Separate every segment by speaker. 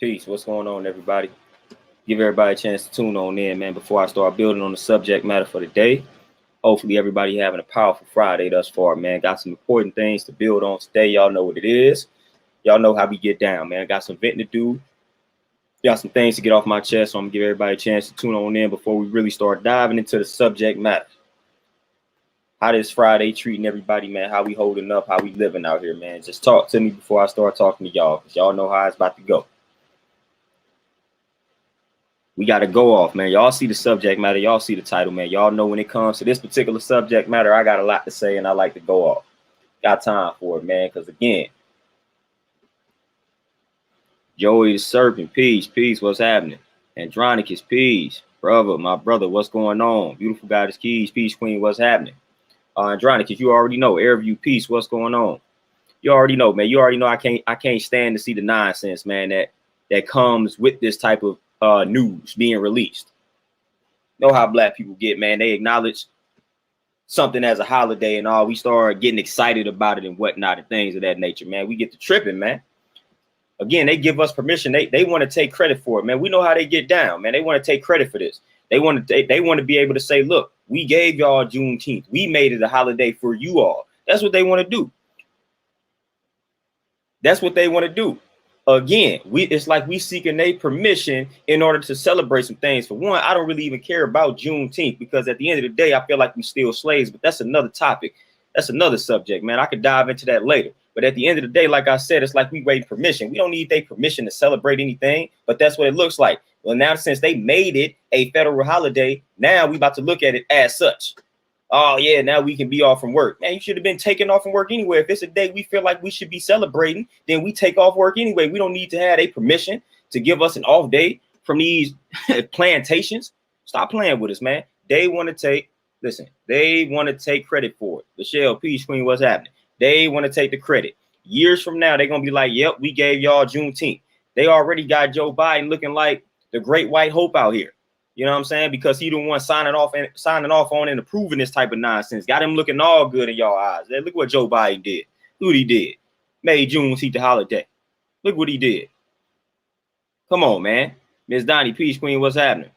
Speaker 1: Peace. What's going on, everybody? Give everybody a chance to tune on in, man, before I start building on the subject matter for the day. Hopefully, everybody having a powerful Friday thus far, man. Got some important things to build on today. Y'all know what it is. Y'all know how we get down, man. Got some venting to do. Got some things to get off my chest, so I'm going to give everybody a chance to tune on in before we really start diving into the subject matter. How this Friday treating everybody, man? How we holding up? How we living out here, man? Just talk to me before I start talking to y'all, because y'all know how it's about to go. We got to go off, man. Y'all see the subject matter. Y'all see the title, man. Y'all know when it comes to this particular subject matter, I got a lot to say, and I like to go off. Got time for it, man, because, again, Joey the Serpent, peace, what's happening? Andronicus, peace. Brother, my brother, what's going on? Beautiful Goddess Keys, peace, queen, what's happening? Andronicus, you already know. Airview, peace, what's going on? You already know, man. You already know I can't stand to see the nonsense, man, that comes with this type of news being released. Know how black people get, man. They acknowledge something as a holiday and all. We start getting excited about it and whatnot and things of that nature, man. We get to tripping, man. Again, they give us permission. They want to take credit for it, man. We know how they get down, man. They want to take credit for this. They want to be able to say, look, we gave y'all Juneteenth. We made it a holiday for you all. That's what they want to do. That's what they want to do. Again, it's like we seeking their permission in order to celebrate some things. For one, I don't really even care about Juneteenth, because at the end of the day, I feel like we still slaves, but that's another topic. That's another subject, man. I could dive into that later. But at the end of the day, like I said, it's like we wait permission. We don't need their permission to celebrate anything, but that's what it looks like. Well, now, since they made it a federal holiday, now we about to look at it as such. Oh, yeah, now we can be off from work. Man, you should have been taking off from work anyway. If it's a day we feel like we should be celebrating, then we take off work anyway. We don't need to have a permission to give us an off day from these plantations. Stop playing with us, man. They want to take credit for it. Michelle, peace, queen, what's happening? They want to take the credit. Years from now, they're going to be like, yep, we gave y'all Juneteenth. They already got Joe Biden looking like the great white hope out here. You know what I'm saying? Because he the one signing off on and approving this type of nonsense. Got him looking all good in y'all eyes. Look what Joe Biden did. Look what he did. Made Juneteenth the holiday. Look what he did. Come on, man. Miss Donnie, peace, queen, what's happening?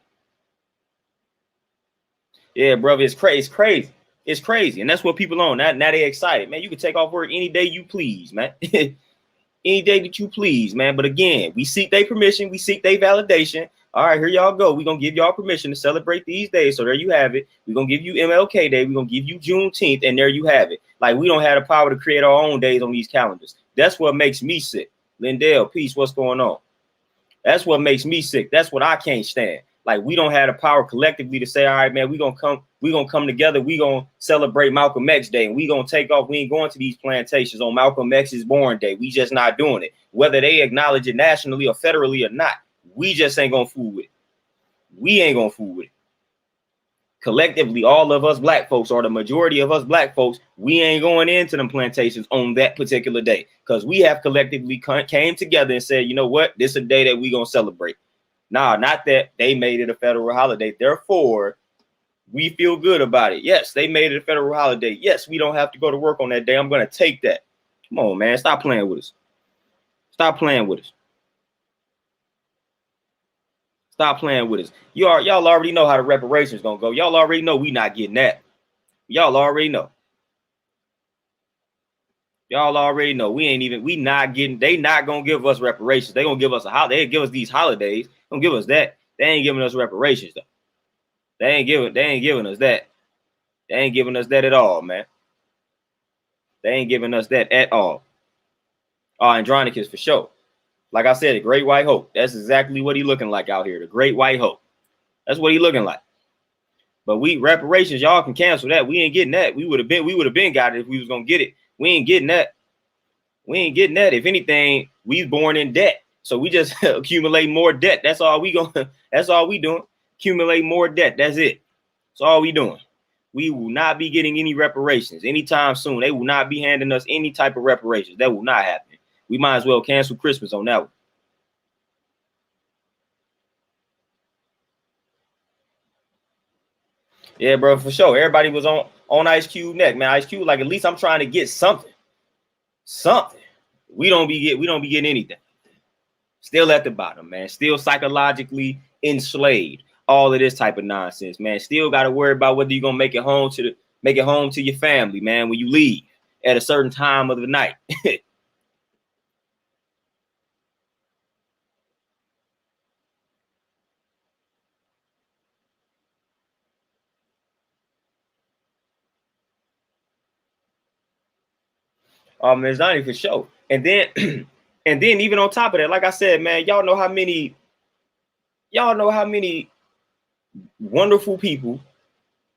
Speaker 1: Yeah, brother, it's crazy. It's crazy. And that's what people on. Now they excited. Man, you can take off work any day you please, man. Any day that you please, man. But again, we seek their permission. We seek their validation. All right, here y'all go. We're going to give y'all permission to celebrate these days. So there you have it. We're going to give you MLK Day. We're going to give you Juneteenth. And there you have it. Like, we don't have the power to create our own days on these calendars. That's what makes me sick. Lindell, peace. What's going on? That's what makes me sick. That's what I can't stand. Like, we don't have the power collectively to say, all right, man, we're going to come together. We're going to celebrate Malcolm X Day. And we're going to take off. We ain't going to these plantations on Malcolm X's born day. We just not doing it. Whether they acknowledge it nationally or federally or not, we just ain't going to fool with it. We ain't going to fool with it. Collectively, all of us black folks, or the majority of us black folks, we ain't going into them plantations on that particular day, because we have collectively came together and said, you know what? This is a day that we going to celebrate. Nah, not that they made it a federal holiday. Therefore, we feel good about it. Yes, they made it a federal holiday. Yes, we don't have to go to work on that day. I'm going to take that. Come on, man. Stop playing with us. Stop playing with us. Stop playing with us. Y'all already know how the reparations going to go. Y'all already know we not getting that. Y'all already know. Y'all already know we not getting, they not going to give us reparations. They going to give us they give us these holidays. Don't give us that. They ain't giving us reparations though. They ain't giving us that. They ain't giving us that at all, man. They ain't giving us that at all. Andronicus for sure. Like I said, the great white hope. That's exactly what he looking like out here. The great white hope. That's what he looking like. But reparations, y'all can cancel that. We ain't getting that. We would have been got it if we was gonna get it. We ain't getting that. We ain't getting that. If anything, we born in debt. So we just accumulate more debt. That's all we doing. Accumulate more debt. That's it. That's all we doing. We will not be getting any reparations anytime soon. They will not be handing us any type of reparations. That will not happen. We might as well cancel Christmas on that one. Yeah, bro, for sure. Everybody was on Ice Cube neck, man. Ice Cube, like, at least I'm trying to get something. We don't be getting anything. Still at the bottom, man. Still psychologically enslaved. All of this type of nonsense, man. Still got to worry about whether you're gonna make it home to your family, man, when you leave at a certain time of the night. It's not even for sure. And then and then even on top of that, like I said, man, y'all know how many wonderful people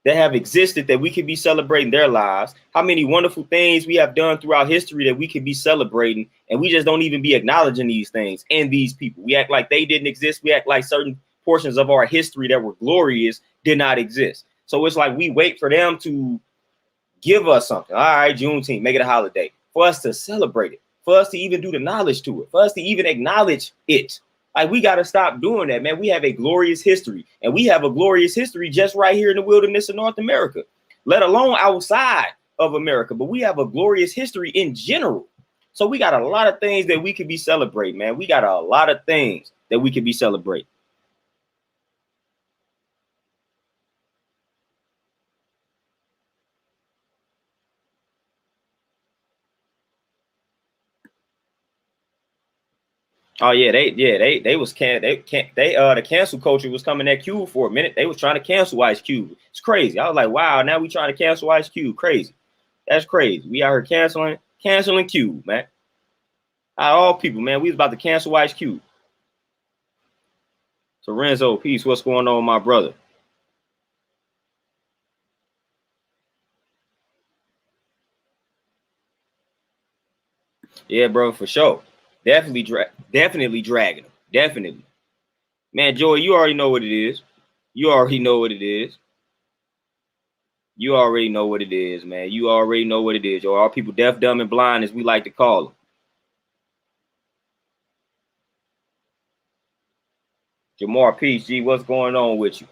Speaker 1: that have existed that we could be celebrating their lives, how many wonderful things we have done throughout history that we could be celebrating, and we just don't even be acknowledging these things and these people. We act like they didn't exist. We act like certain portions of our history that were glorious did not exist. So it's like we wait for them to give us something. All right, Juneteenth, make it a holiday for us to celebrate it, for us to even do the knowledge to it, for us to even acknowledge it. Like, we got to stop doing that, man. We have a glorious history, and we have a glorious history just right here in the wilderness of North America, let alone outside of America. But we have a glorious history in general. So we got a lot of things that we could be celebrating, man. We got a lot of things that we could be celebrating. Oh yeah, they was the cancel culture was coming at Cube for a minute. They was trying to cancel Ice Cube. It's crazy. I was like, wow, now we trying to cancel Ice Cube. Crazy. That's crazy. We out here canceling Cube, man. Out of all people, man, we was about to cancel Ice Cube. So Renzo, peace. What's going on, my brother? Yeah, bro, for sure. Definitely dragging him. Definitely. Man, Joy, you already know what it is. You already know what it is. You already know what it is, man. You already know what it is. Or all people deaf, dumb, and blind, as we like to call them. Jamar, peace, G. What's going on with you?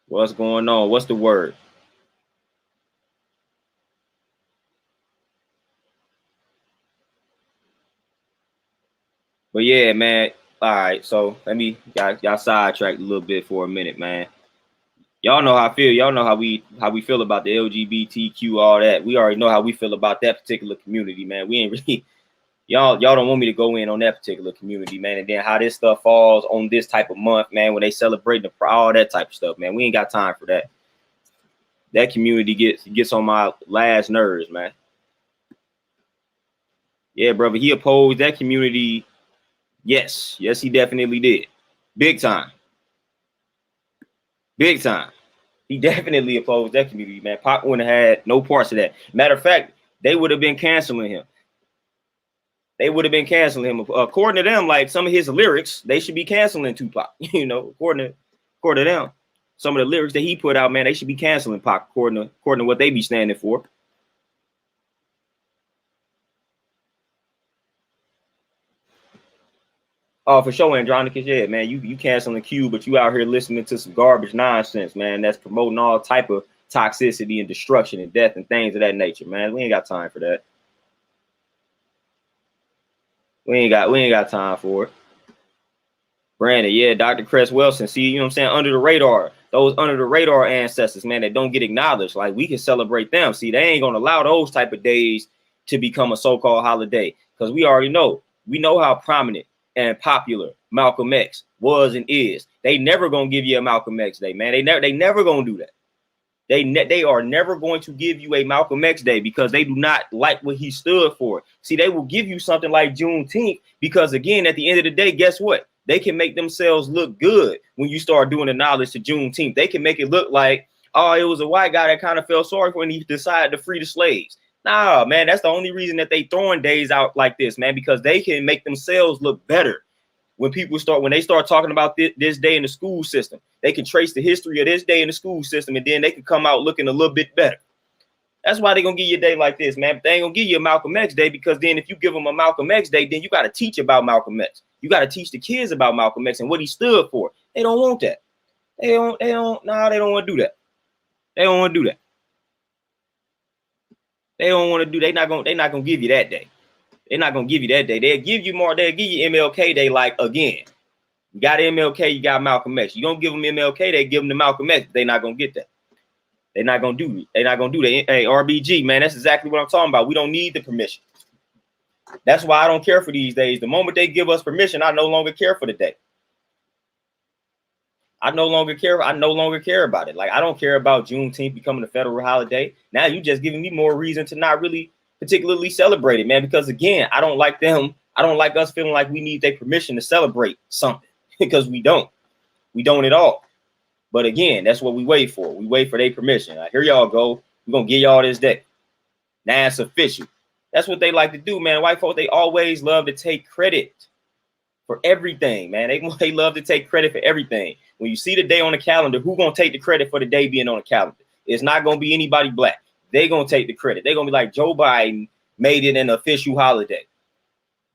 Speaker 1: What's going on? What's the word? But yeah, man. All right, so let me y'all sidetracked a little bit for a minute, man. Y'all know how I feel. Y'all know how we feel about the LGBTQ, all that. We already know how we feel about that particular community, man. We ain't really y'all don't want me to go in on that particular community, man. And then how this stuff falls on this type of month, man, when they celebrate all that type of stuff, man. We ain't got time for that. That community gets on my last nerves, man. Yeah, brother, he opposed that community. Yes, he definitely did. Big time. Big time. He definitely opposed that community, man. Pac wouldn't have had no parts of that. Matter of fact, they would have been canceling him. They would have been canceling him. According to them, like some of his lyrics, they should be canceling Tupac. You know, according to them, some of the lyrics that he put out, man, they should be canceling Pac according to what they be standing for. Oh, for sure, Andronicus. Yeah, man, you canceling Q, but you out here listening to some garbage nonsense, man. That's promoting all type of toxicity and destruction and death and things of that nature, man. We ain't got time for that. We ain't got time for it. Brandon, yeah, Dr. Cress Wilson. See, you know what I'm saying? Under the radar, those under the radar ancestors, man, that don't get acknowledged. Like, we can celebrate them. See, they ain't gonna allow those type of days to become a so-called holiday, because we already know. We know how prominent and popular Malcolm X was and is. They never gonna give you a Malcolm X Day, man. They never gonna do that. They are never going to give you a Malcolm X Day because they do not like what he stood for. See, they will give you something like Juneteenth because, again, at the end of the day, guess what? They can make themselves look good when you start doing the knowledge to Juneteenth. They can make it look like, oh, it was a white guy that kind of felt sorry for when he decided to free the slaves. Nah, man, that's the only reason that they throwing days out like this, man, because they can make themselves look better. When they start talking about this day in the school system, they can trace the history of this day in the school system, and then they can come out looking a little bit better. That's why they're gonna give you a day like this, man. But they ain't gonna give you a Malcolm X Day, because then if you give them a Malcolm X Day, then you got to teach about Malcolm X. You got to teach the kids about Malcolm X and what he stood for. They don't want that. They don't want to do that. They don't want to do that. They don't want to do. They're not gonna give you that day. They're not gonna give you that day. They'll give you more. They'll give you MLK Day. Like again, you got MLK, you got Malcolm X. You don't give them MLK, they give them to Malcolm X. They're not gonna get that. They're not gonna do it. They're not gonna do that. Hey, RBG, man, that's exactly what I'm talking about. We don't need the permission. That's why I don't care for these days. The moment they give us permission, I no longer care for the day. I no longer care. I no longer care about it. Like I don't care about Juneteenth becoming a federal holiday. Now you just giving me more reason to not really particularly celebrate it, man. Because again, I don't like them. I don't like us feeling like we need their permission to celebrate something because we don't. We don't at all. But again, that's what we wait for. We wait for their permission. Here y'all go. We're gonna give y'all this day. Now it's official. That's what they like to do, man. White folks, they always love to take credit for everything, man. They love to take credit for everything. When you see the day on the calendar, who's gonna take the credit for the day being on the calendar? It's not gonna be anybody black. They're gonna take the credit. They're gonna be like, Joe Biden made it an official holiday.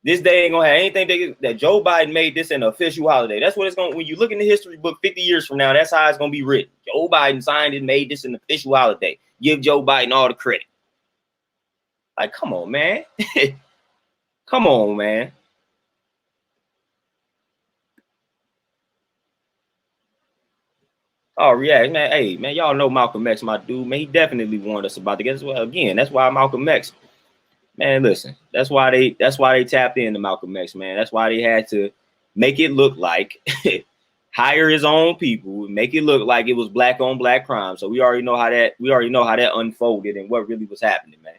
Speaker 1: This day ain't gonna have anything that Joe Biden made this an official holiday. That's what it's gonna. When you look in the history book 50 years from now, that's how it's gonna be written. Joe Biden signed and made this an official holiday. Give Joe Biden all the credit. Like, come on, man. Come on, man. Oh, yeah, man. Hey, man, y'all know Malcolm X, my dude, man. He definitely warned us about the guess. Well, again, that's why Malcolm X, man, listen, that's why they tapped into Malcolm X, man. That's why they had to make it look like hire his own people, make it look like it was black on black crime. So we already know how that unfolded and what really was happening, man.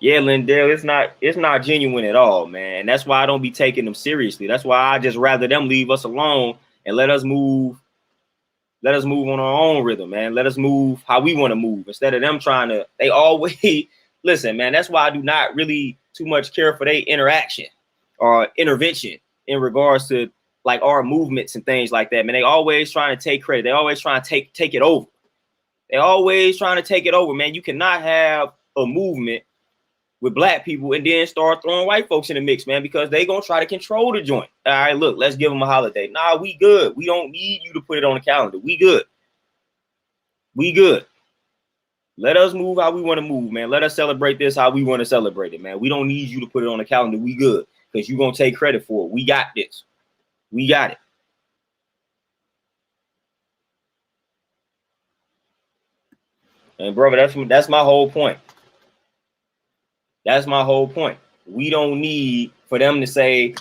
Speaker 1: Yeah, Lindell, it's not genuine at all, man. That's why I don't be taking them seriously. That's why I just rather them leave us alone and let us move on our own rhythm, man. Let us move how we want to move instead of them trying to. They always listen, man. That's why I do not really too much care for their interaction or intervention in regards to like our movements and things like that, man. They always trying to take credit. They always trying to take it over. They always trying to take it over, man. You cannot have a movement with black people and then start throwing white folks in the mix, man, because they gonna try to control the joint. All right, look, let's give them a holiday. Nah, we good. We don't need you to put it on the calendar. We good. We good. Let us move how we want to move, man. Let us celebrate this how we want to celebrate it, man. We don't need you to put it on the calendar. We good because you're gonna take credit for it. We got this. We got it. And brother, that's my whole point. That's my whole point. We don't need for them to say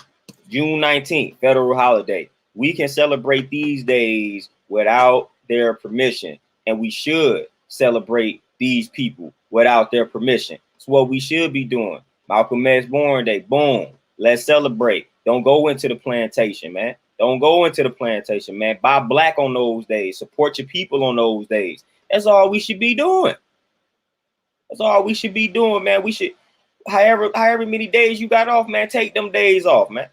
Speaker 1: June 19th, federal holiday. We can celebrate these days without their permission. And we should celebrate these people without their permission. It's what we should be doing. Malcolm X born day, boom. Let's celebrate. Don't go into the plantation, man. Don't go into the plantation, man. Buy black on those days. Support your people on those days. That's all we should be doing. That's all we should be doing, man. We should. However many days you got off, man, take them days off, man.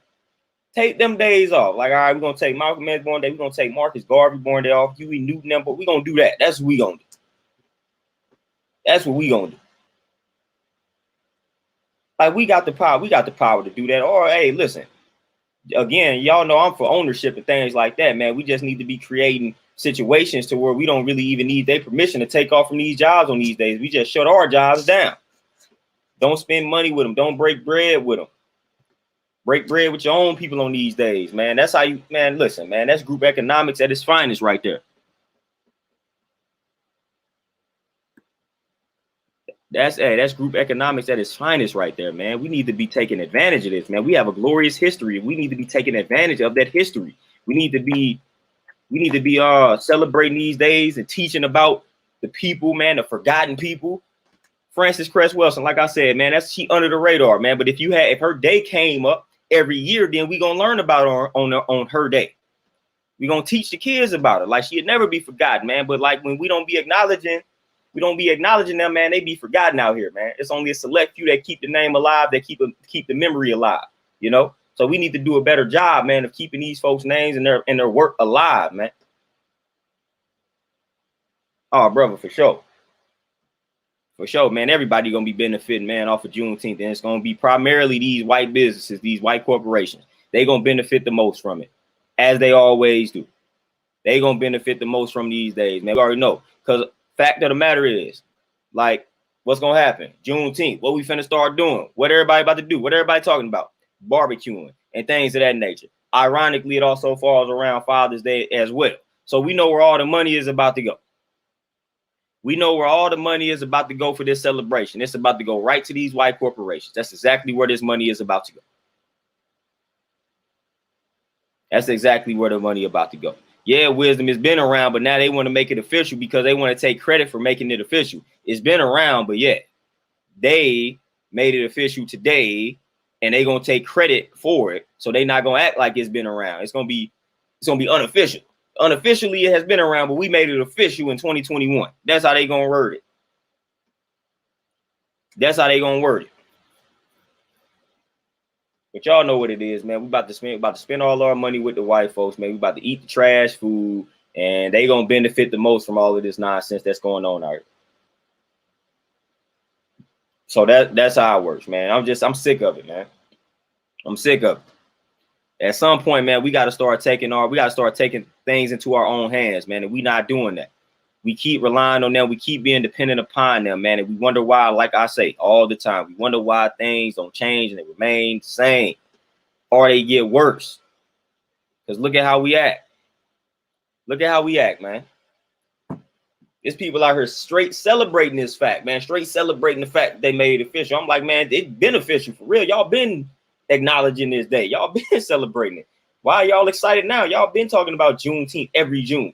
Speaker 1: Take them days off. Like, all right, we're gonna take Malcolm X born day, we're gonna take Marcus Garvey born day off, Huey Newton, them, but we're gonna do that. That's what we gonna do. That's what we gonna do. Like, we got the power to do that. Or hey, listen, again, y'all know I'm for ownership and things like that, man. We just need to be creating situations to where we don't really even need their permission to take off from these jobs on these days. We just shut our jobs down. Don't spend money with them. Don't break bread with them. Break bread with your own people on these days, man. That's how you, man, listen, man, that's group economics at its finest right there. That's group economics at its finest right there, man. We need to be taking advantage of this, man. We have a glorious history. We need to be taking advantage of that history. We need to be celebrating these days and teaching about the people, man, the forgotten people. Frances Cress Welsing, like I said, man, she under the radar, man. But if her day came up every year, then we gonna learn about her on her day. We gonna teach the kids about it. Like she'd never be forgotten, man. But like when we don't be acknowledging them, man, they be forgotten out here, man. It's only a select few that keep the name alive, that keep the memory alive, you know. So we need to do a better job, man, of keeping these folks' names and their work alive, man. Oh, brother, for sure. For sure, man. Everybody gonna be benefiting, man, off of Juneteenth, and it's gonna be primarily these white businesses, these white corporations. They gonna benefit the most from it, as they always do. They gonna benefit the most from these days, man. We already know, because Fact of the matter is, like, what's gonna happen? Juneteenth, what we finna start doing? What everybody about to do? What everybody talking about? Barbecuing and things of that nature. Ironically, it also falls around Father's Day as well. So we know where all the money is about to go. We know where all the money is about to go for this celebration. It's about to go right to these white corporations. That's exactly where this money is about to go. That's exactly where the money is about to go. Yeah, wisdom has been around, but now they want to make it official because they want to take credit for making it official. It's been around, but yeah, they made it official today, and they're gonna take credit for it. So they're not gonna act like it's been around. It's gonna be unofficial. Unofficially, it has been around, but we made it official in 2021. That's how they gonna word it. That's how they gonna word it. But y'all know what it is, man. We about to spend all our money with the white folks, man. We about to eat the trash food, and they gonna benefit the most from all of this nonsense that's going on out here. So that's how it works, man. I'm sick of it, man. I'm sick of it. At some point, man, we gotta start taking things into our own hands, man. And we not doing that. We keep relying on them. We keep being dependent upon them, man. And we wonder why, like I say all the time, we wonder why things don't change and they remain the same, or they get worse. Because look at how we act. Look at how we act, man. There's people out here straight celebrating this fact, man. Straight celebrating the fact that they made it official. I'm like, man, it's been official for real. Y'all been acknowledging this day. Y'all been celebrating it. Why are y'all excited now? Y'all been talking about Juneteenth every June.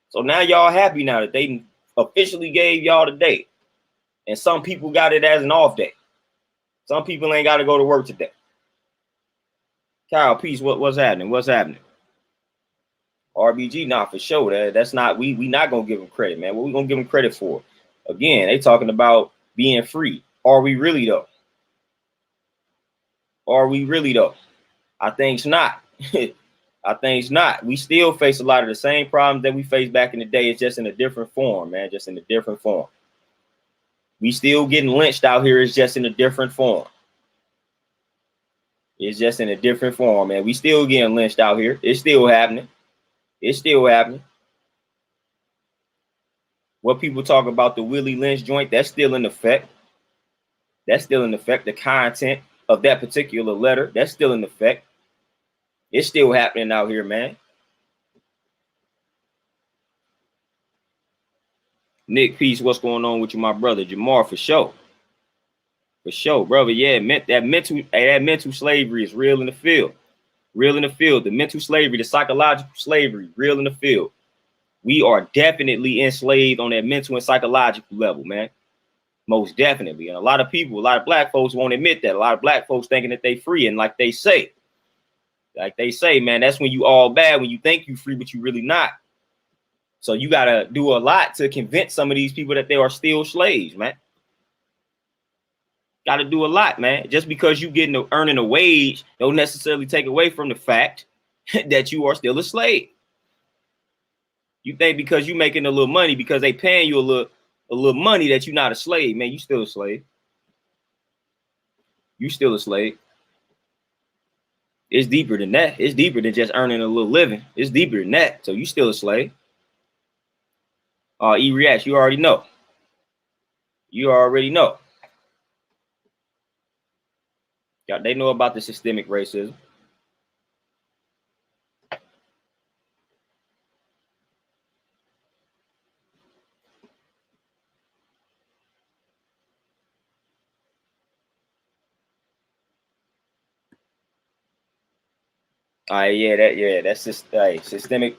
Speaker 1: So now y'all happy now that they officially gave y'all the day. And some people got it as an off day. Some people ain't got to go to work today. Kyle, peace. What's happening? What's happening? RBG, not for sure. That's not we not gonna give them credit, man. What we gonna give them credit for? Again, they talking about being free. Are we really though? Are we really though? I think it's not. I think it's not. We still face a lot of the same problems that we faced back in the day. It's just in a different form, man. Just in a different form. We still getting lynched out here. It's just in a different form. It's just in a different form, man. We still getting lynched out here. It's still happening. It's still happening. What people talk about the Willie Lynch joint, that's still in effect. That's still in effect. The content of that particular letter, that's still in effect. It's still happening out here, man. Nick, peace. What's going on with you, my brother? Jamar, for sure. For sure, brother. Yeah, that mental slavery is real in the field. Real in the field. The mental slavery, the psychological slavery, real in the field. We are definitely enslaved on that mental and psychological level, man. Most definitely. And a lot of people, a lot of black folks won't admit that. A lot of black folks thinking that they free. And like they say, man, that's when you all bad, when you think you free, but you really not. So you got to do a lot to convince some of these people that they are still slaves, man. Got to do a lot, man. Just because you earning a wage don't necessarily take away from the fact that you are still a slave. You think because you making a little money, because they paying you a little money, that you're not a slave, man. You still a slave. You still a slave. It's deeper than that. It's deeper than just earning a little living. It's deeper than that. So you still a slave. E-React, you already know. You already know. Yeah, they know about the systemic racism. That's just systemic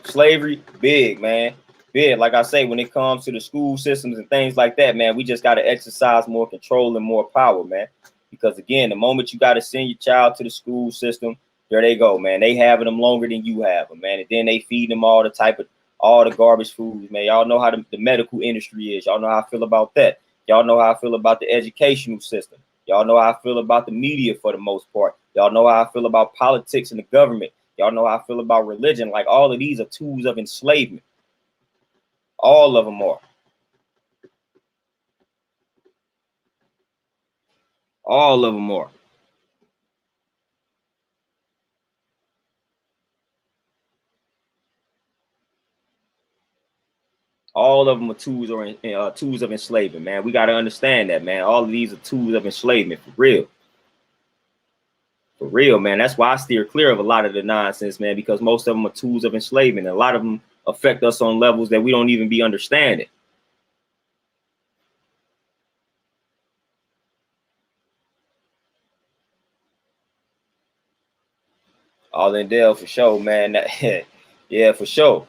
Speaker 1: slavery, big, man. Big. Like I say, when it comes to the school systems and things like that, man, we just got to exercise more control and more power, man. Because again, the moment you got to send your child to the school system, there they go, man. They having them longer than you have them, man. And then they feed them all the garbage foods, man. Y'all know how the medical industry is. Y'all know how I feel about that. Y'all know how I feel about the educational system. Y'all know how I feel about the media for the most part. Y'all know how I feel about politics and the government. Y'all know how I feel about religion. Like, all of these are tools of enslavement. All of them are. All of them are. All of them are tools of enslavement, man. We got to understand that, man. All of these are tools of enslavement, for real. For real, man. That's why I steer clear of a lot of the nonsense, man, because most of them are tools of enslavement. And a lot of them affect us on levels that we don't even be understanding. All in Dell, for sure, man. Yeah, for sure.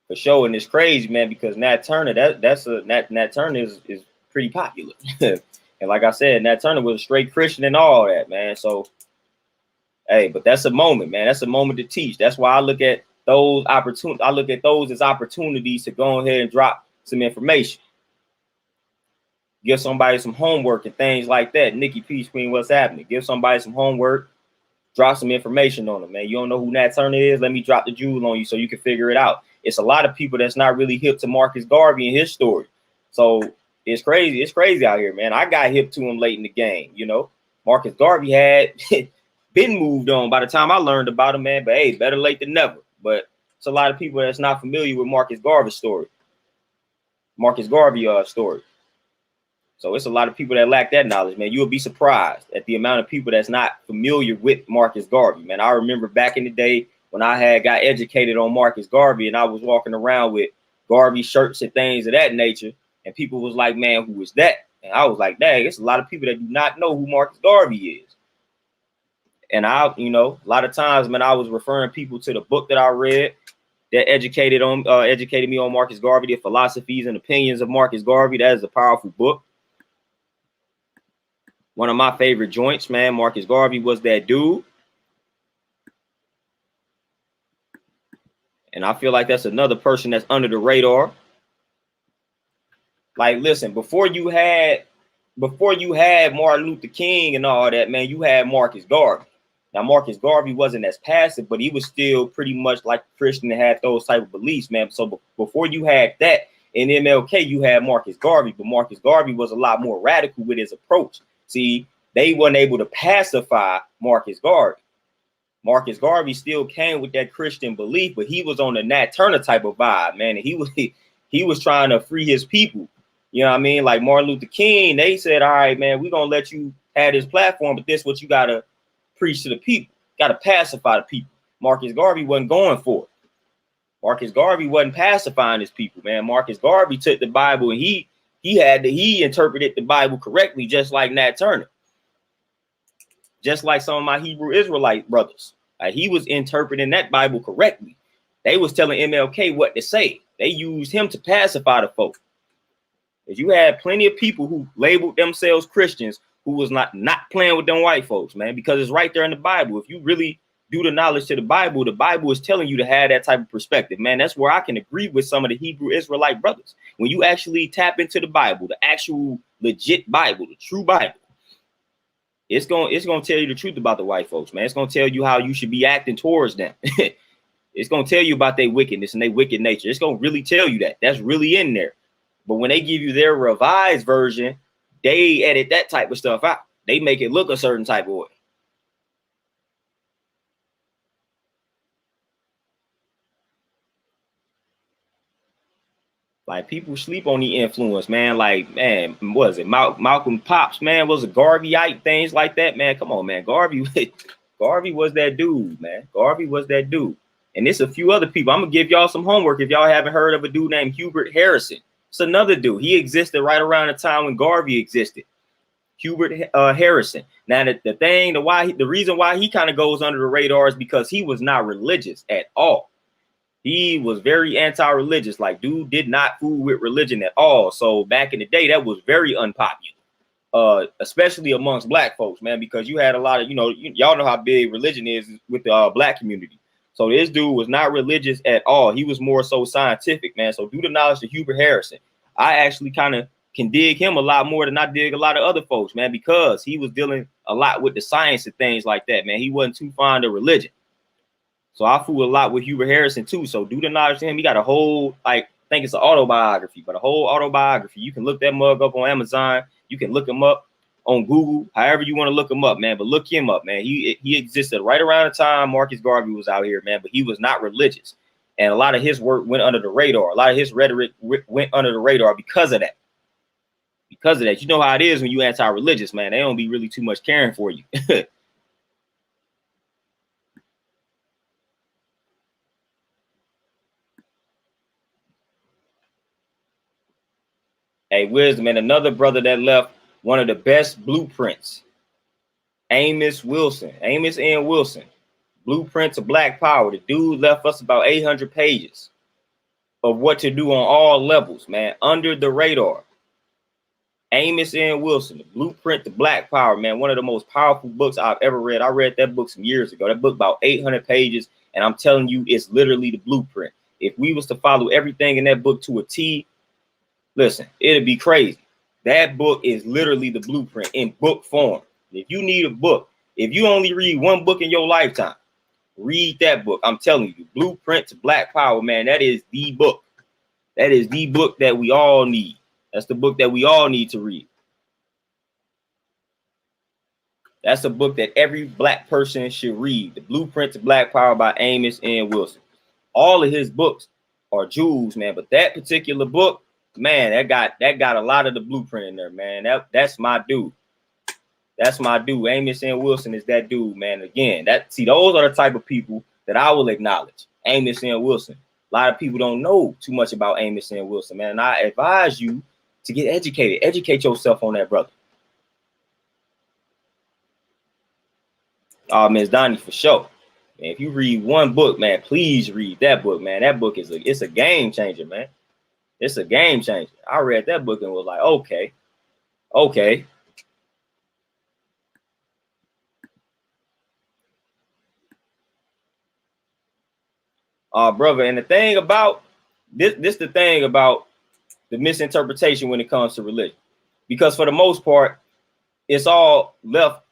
Speaker 1: For sure. And it's crazy, man, because Nat Turner, Nat Turner is pretty popular. And like I said, Nat Turner was a straight Christian and all that, man. So, hey, but that's a moment, man. That's a moment to teach. That's why I look at those opportunities. I look at those as opportunities to go ahead and drop some information. Give somebody some homework and things like that. Nikki Peace Queen, what's happening? Give somebody some homework. Drop some information on them, man. You don't know who Nat Turner is? Let me drop the jewel on you so you can figure it out. It's a lot of people that's not really hip to Marcus Garvey and his story. So it's crazy. It's crazy out here, man. I got hip to him late in the game, you know. Marcus Garvey had been moved on by the time I learned about him, man. But hey, better late than never. But it's a lot of people that's not familiar with Marcus Garvey's story. Marcus Garvey story. So it's a lot of people that lack that knowledge, man. You'll be surprised at the amount of people that's not familiar with Marcus Garvey, man. I remember back in the day when I had got educated on Marcus Garvey and I was walking around with Garvey shirts and things of that nature. And people was like, man, who is that? And I was like, dang, it's a lot of people that do not know who Marcus Garvey is. And I, you know, a lot of times, man, I was referring people to the book that I read that educated me on Marcus Garvey, the philosophies and opinions of Marcus Garvey. That is a powerful book. One of my favorite joints, man. Marcus Garvey was that dude. And I feel like that's another person that's under the radar. Like, listen, before you had Martin Luther King and all that, man, you had Marcus Garvey. Now, Marcus Garvey wasn't as passive, but he was still pretty much like a Christian and had those type of beliefs, man. So before you had that in MLK, you had Marcus Garvey, but Marcus Garvey was a lot more radical with his approach. See, they weren't able to pacify Marcus Garvey. Marcus Garvey still came with that Christian belief, but he was on the Nat Turner type of vibe, man. And he was trying to free his people. You know what I mean? Like Martin Luther King, they said, all right, man, we're going to let you have this platform, but this is what you got to preach to the people. Got to pacify the people. Marcus Garvey wasn't going for it. Marcus Garvey wasn't pacifying his people, man. Marcus Garvey took the Bible and he interpreted the Bible correctly, just like Nat Turner. Just like some of my Hebrew Israelite brothers. He was interpreting that Bible correctly. They was telling MLK what to say. They used him to pacify the folk. Because you had plenty of people who labeled themselves Christians who was not playing with them white folks, man, because it's right there in the Bible. If you really do the knowledge to the Bible is telling you to have that type of perspective, man. That's where I can agree with some of the Hebrew Israelite brothers. When you actually tap into the Bible, the actual legit Bible, the true Bible, it's going to tell you the truth about the white folks, man. It's going to tell you how you should be acting towards them. It's going to tell you about their wickedness and their wicked nature. It's going to really tell you that. That's really in there. But when they give you their revised version, they edit that type of stuff out. They make it look a certain type of way. Like, people sleep on the influence, man. Like, man, was it Malcolm Pops, man? Was it Garveyite, things like that, man? Come on, man. Garvey was that dude, man. Garvey was that dude. And there's a few other people. I'm going to give y'all some homework if y'all haven't heard of a dude named Hubert Harrison. It's another dude. He existed right around the time when Garvey existed. Hubert Harrison. Now, the reason why he kind of goes under the radar is because he was not religious at all. He was very anti-religious. Like, dude did not fool with religion at all. So back in the day, that was very unpopular, especially amongst black folks, man, because you had a lot of, y'all know how big religion is with the black community. So this dude was not religious at all. He was more so scientific, man. So due to knowledge to Hubert Harrison, I actually kind of can dig him a lot more than I dig a lot of other folks, man, because he was dealing a lot with the science and things like that, man. He wasn't too fond of religion. So I fool a lot with Hubert Harrison too. So due to knowledge to him, he got a whole, I think it's an autobiography, but a whole autobiography. You can look that mug up on Amazon. You can look him up on Google, however you want to look him up, man. But look him up, man. He existed right around the time Marcus Garvey was out here, man. But he was not religious. And a lot of his work went under the radar. A lot of his rhetoric went under the radar because of that. Because of that. You know how it is when you anti-religious, man. They don't be really too much caring for you. Hey, Wisdom, and another brother that left one of the best blueprints, Amos N. Wilson, Blueprint to Black Power. The dude left us about 800 pages of what to do on all levels, man, under the radar. Amos N. Wilson, the Blueprint to Black Power, man, one of the most powerful books I've ever read. I read that book some years ago. That book about 800 pages, and I'm telling you, it's literally the blueprint. If we was to follow everything in that book to a T, listen, it'd be crazy. That book is literally the blueprint in book form. If you need a book, if you only read one book in your lifetime, read that book. I'm telling you, Blueprint to Black Power, man, that is the book. That is the book that we all need. That's the book that we all need to read. That's a book that every Black person should read. The Blueprint to Black Power by Amos N. Wilson. All of his books are jewels, man. But that particular book, man, that got a lot of the blueprint in there, man. That's my dude. That's my dude. Amos N. Wilson is that dude, man. Again, those are the type of people that I will acknowledge. Amos N. Wilson. A lot of people don't know too much about Amos N. Wilson, man. And I advise you to get educated. Educate yourself on that, brother. Ms. Donnie, for sure. Man, if you read one book, man, please read that book, man. That book it's a game changer, man. It's a game changer. I read that book and was like, okay. Brother, and the thing about this the thing about the misinterpretation when it comes to religion, because for the most part, it's all left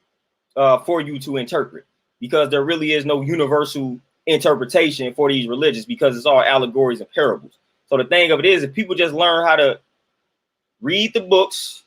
Speaker 1: for you to interpret, because there really is no universal interpretation for these religions, because it's all allegories and parables. So the thing of it is, if people just learn how to read the books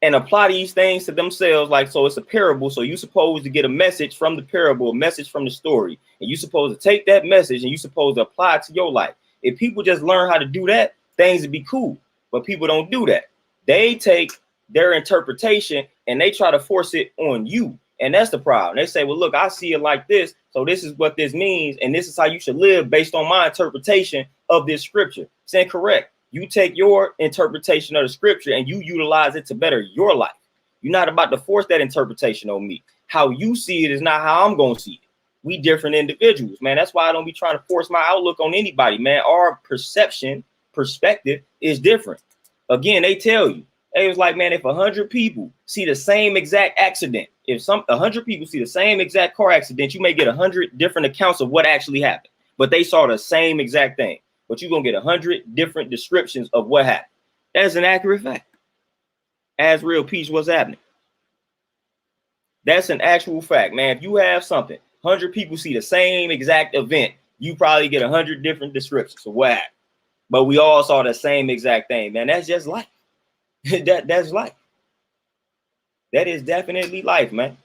Speaker 1: and apply these things to themselves, like, so it's a parable, so you're supposed to get a message from the parable, a message from the story, and you're supposed to take that message and you're supposed to apply it to your life. If people just learn how to do that, things would be cool. But people don't do that. They take their interpretation and they try to force it on you. And that's the problem. They say, well, look, I see it like this, so this is what this means, and this is how you should live based on my interpretation of this scripture. It's incorrect. You take your interpretation of the scripture and you utilize it to better your life. You're not about to force that interpretation on me. How you see it is not how I'm going to see it. We different individuals, man. That's why I don't be trying to force my outlook on anybody, man. Our perspective is different. Again, they tell you, it was like, man, if 100 people see the same exact accident, if 100 people see the same exact car accident, you may get 100 different accounts of what actually happened, but they saw the same exact thing. But you're going to get 100 different descriptions of what happened. That's an accurate fact. As real peace, what's happening? That's an actual fact, man. If you have something, 100 people see the same exact event, you probably get 100 different descriptions of what happened. But we all saw the same exact thing, man. That's just life. That's life. That is definitely life, man.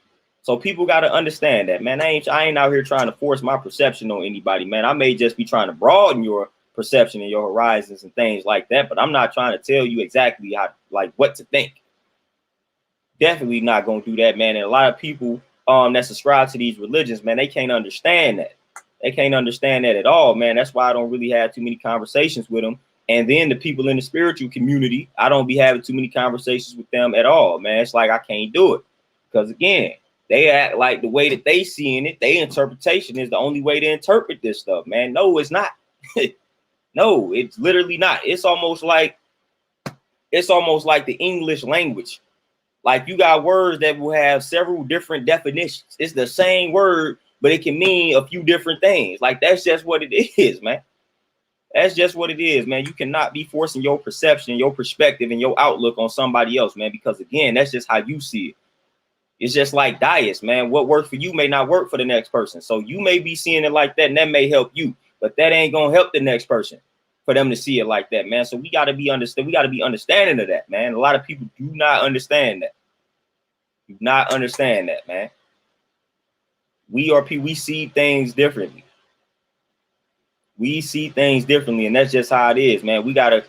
Speaker 1: So people got to understand that, man. I ain't out here trying to force my perception on anybody, man. I may just be trying to broaden your perception and your horizons and things like that, but I'm not trying to tell you exactly how, like, what to think. Definitely not going to do that, man. And a lot of people that subscribe to these religions, man, they can't understand that. They can't understand that at all, man. That's why I don't really have too many conversations with them. And then the people in the spiritual community, I don't be having too many conversations with them at all, man. It's like I can't do it. Because, again, they act like the way that they seeing it, their interpretation is the only way to interpret this stuff, man. No, it's not. No, it's literally not. It's almost like the English language. Like, you got words that will have several different definitions. It's the same word, but it can mean a few different things. Like, that's just what it is, man. That's just what it is, man. You cannot be forcing your perception, your perspective, and your outlook on somebody else, man, because, again, that's just how you see it. It's just like diets, man. What works for you may not work for the next person. So you may be seeing it like that, and that may help you, but that ain't gonna help the next person for them to see it like that, man. So we got to be understanding of that, man. A lot of people do not understand that. Do not understand that, man. We see things differently. We see things differently, and that's just how it is, man. We gotta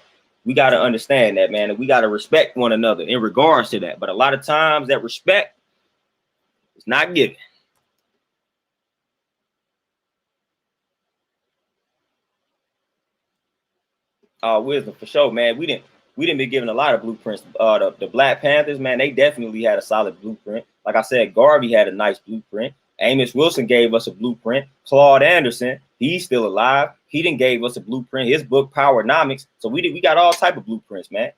Speaker 1: understand that, man, and we gotta respect one another in regards to that. But a lot of times that respect is not given. Wisdom for sure, man. We didn't be given a lot of blueprints. The Black Panthers, man, they definitely had a solid blueprint. Like I said, Garvey had a nice blueprint. Amos Wilson gave us a blueprint. Claude Anderson, he's still alive. He didn't gave us a blueprint. His book Powernomics. So we got all type of blueprints, man.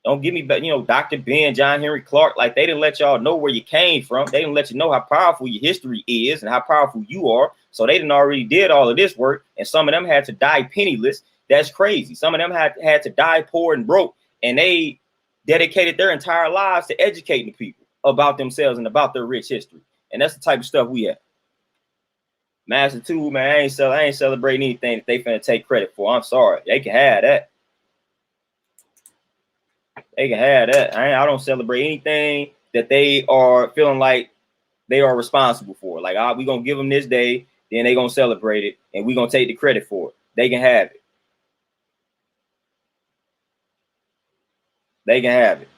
Speaker 1: Don't give me, Dr. Ben, John Henry Clark, like they didn't let y'all know where you came from. They didn't let you know how powerful your history is and how powerful you are. So they didn't already did all of this work, and some of them had to die penniless. That's crazy. Some of them had to die poor and broke, and they dedicated their entire lives to educating people about themselves and about their rich history. And that's the type of stuff we have. Master 2, man, I ain't celebrating anything that they finna take credit for. I'm sorry. They can have that. They can have that. I don't celebrate anything that they are feeling like they are responsible for. Like, we gonna give them this day, then they gonna celebrate it, and we gonna take the credit for it. They can have it. They can have it.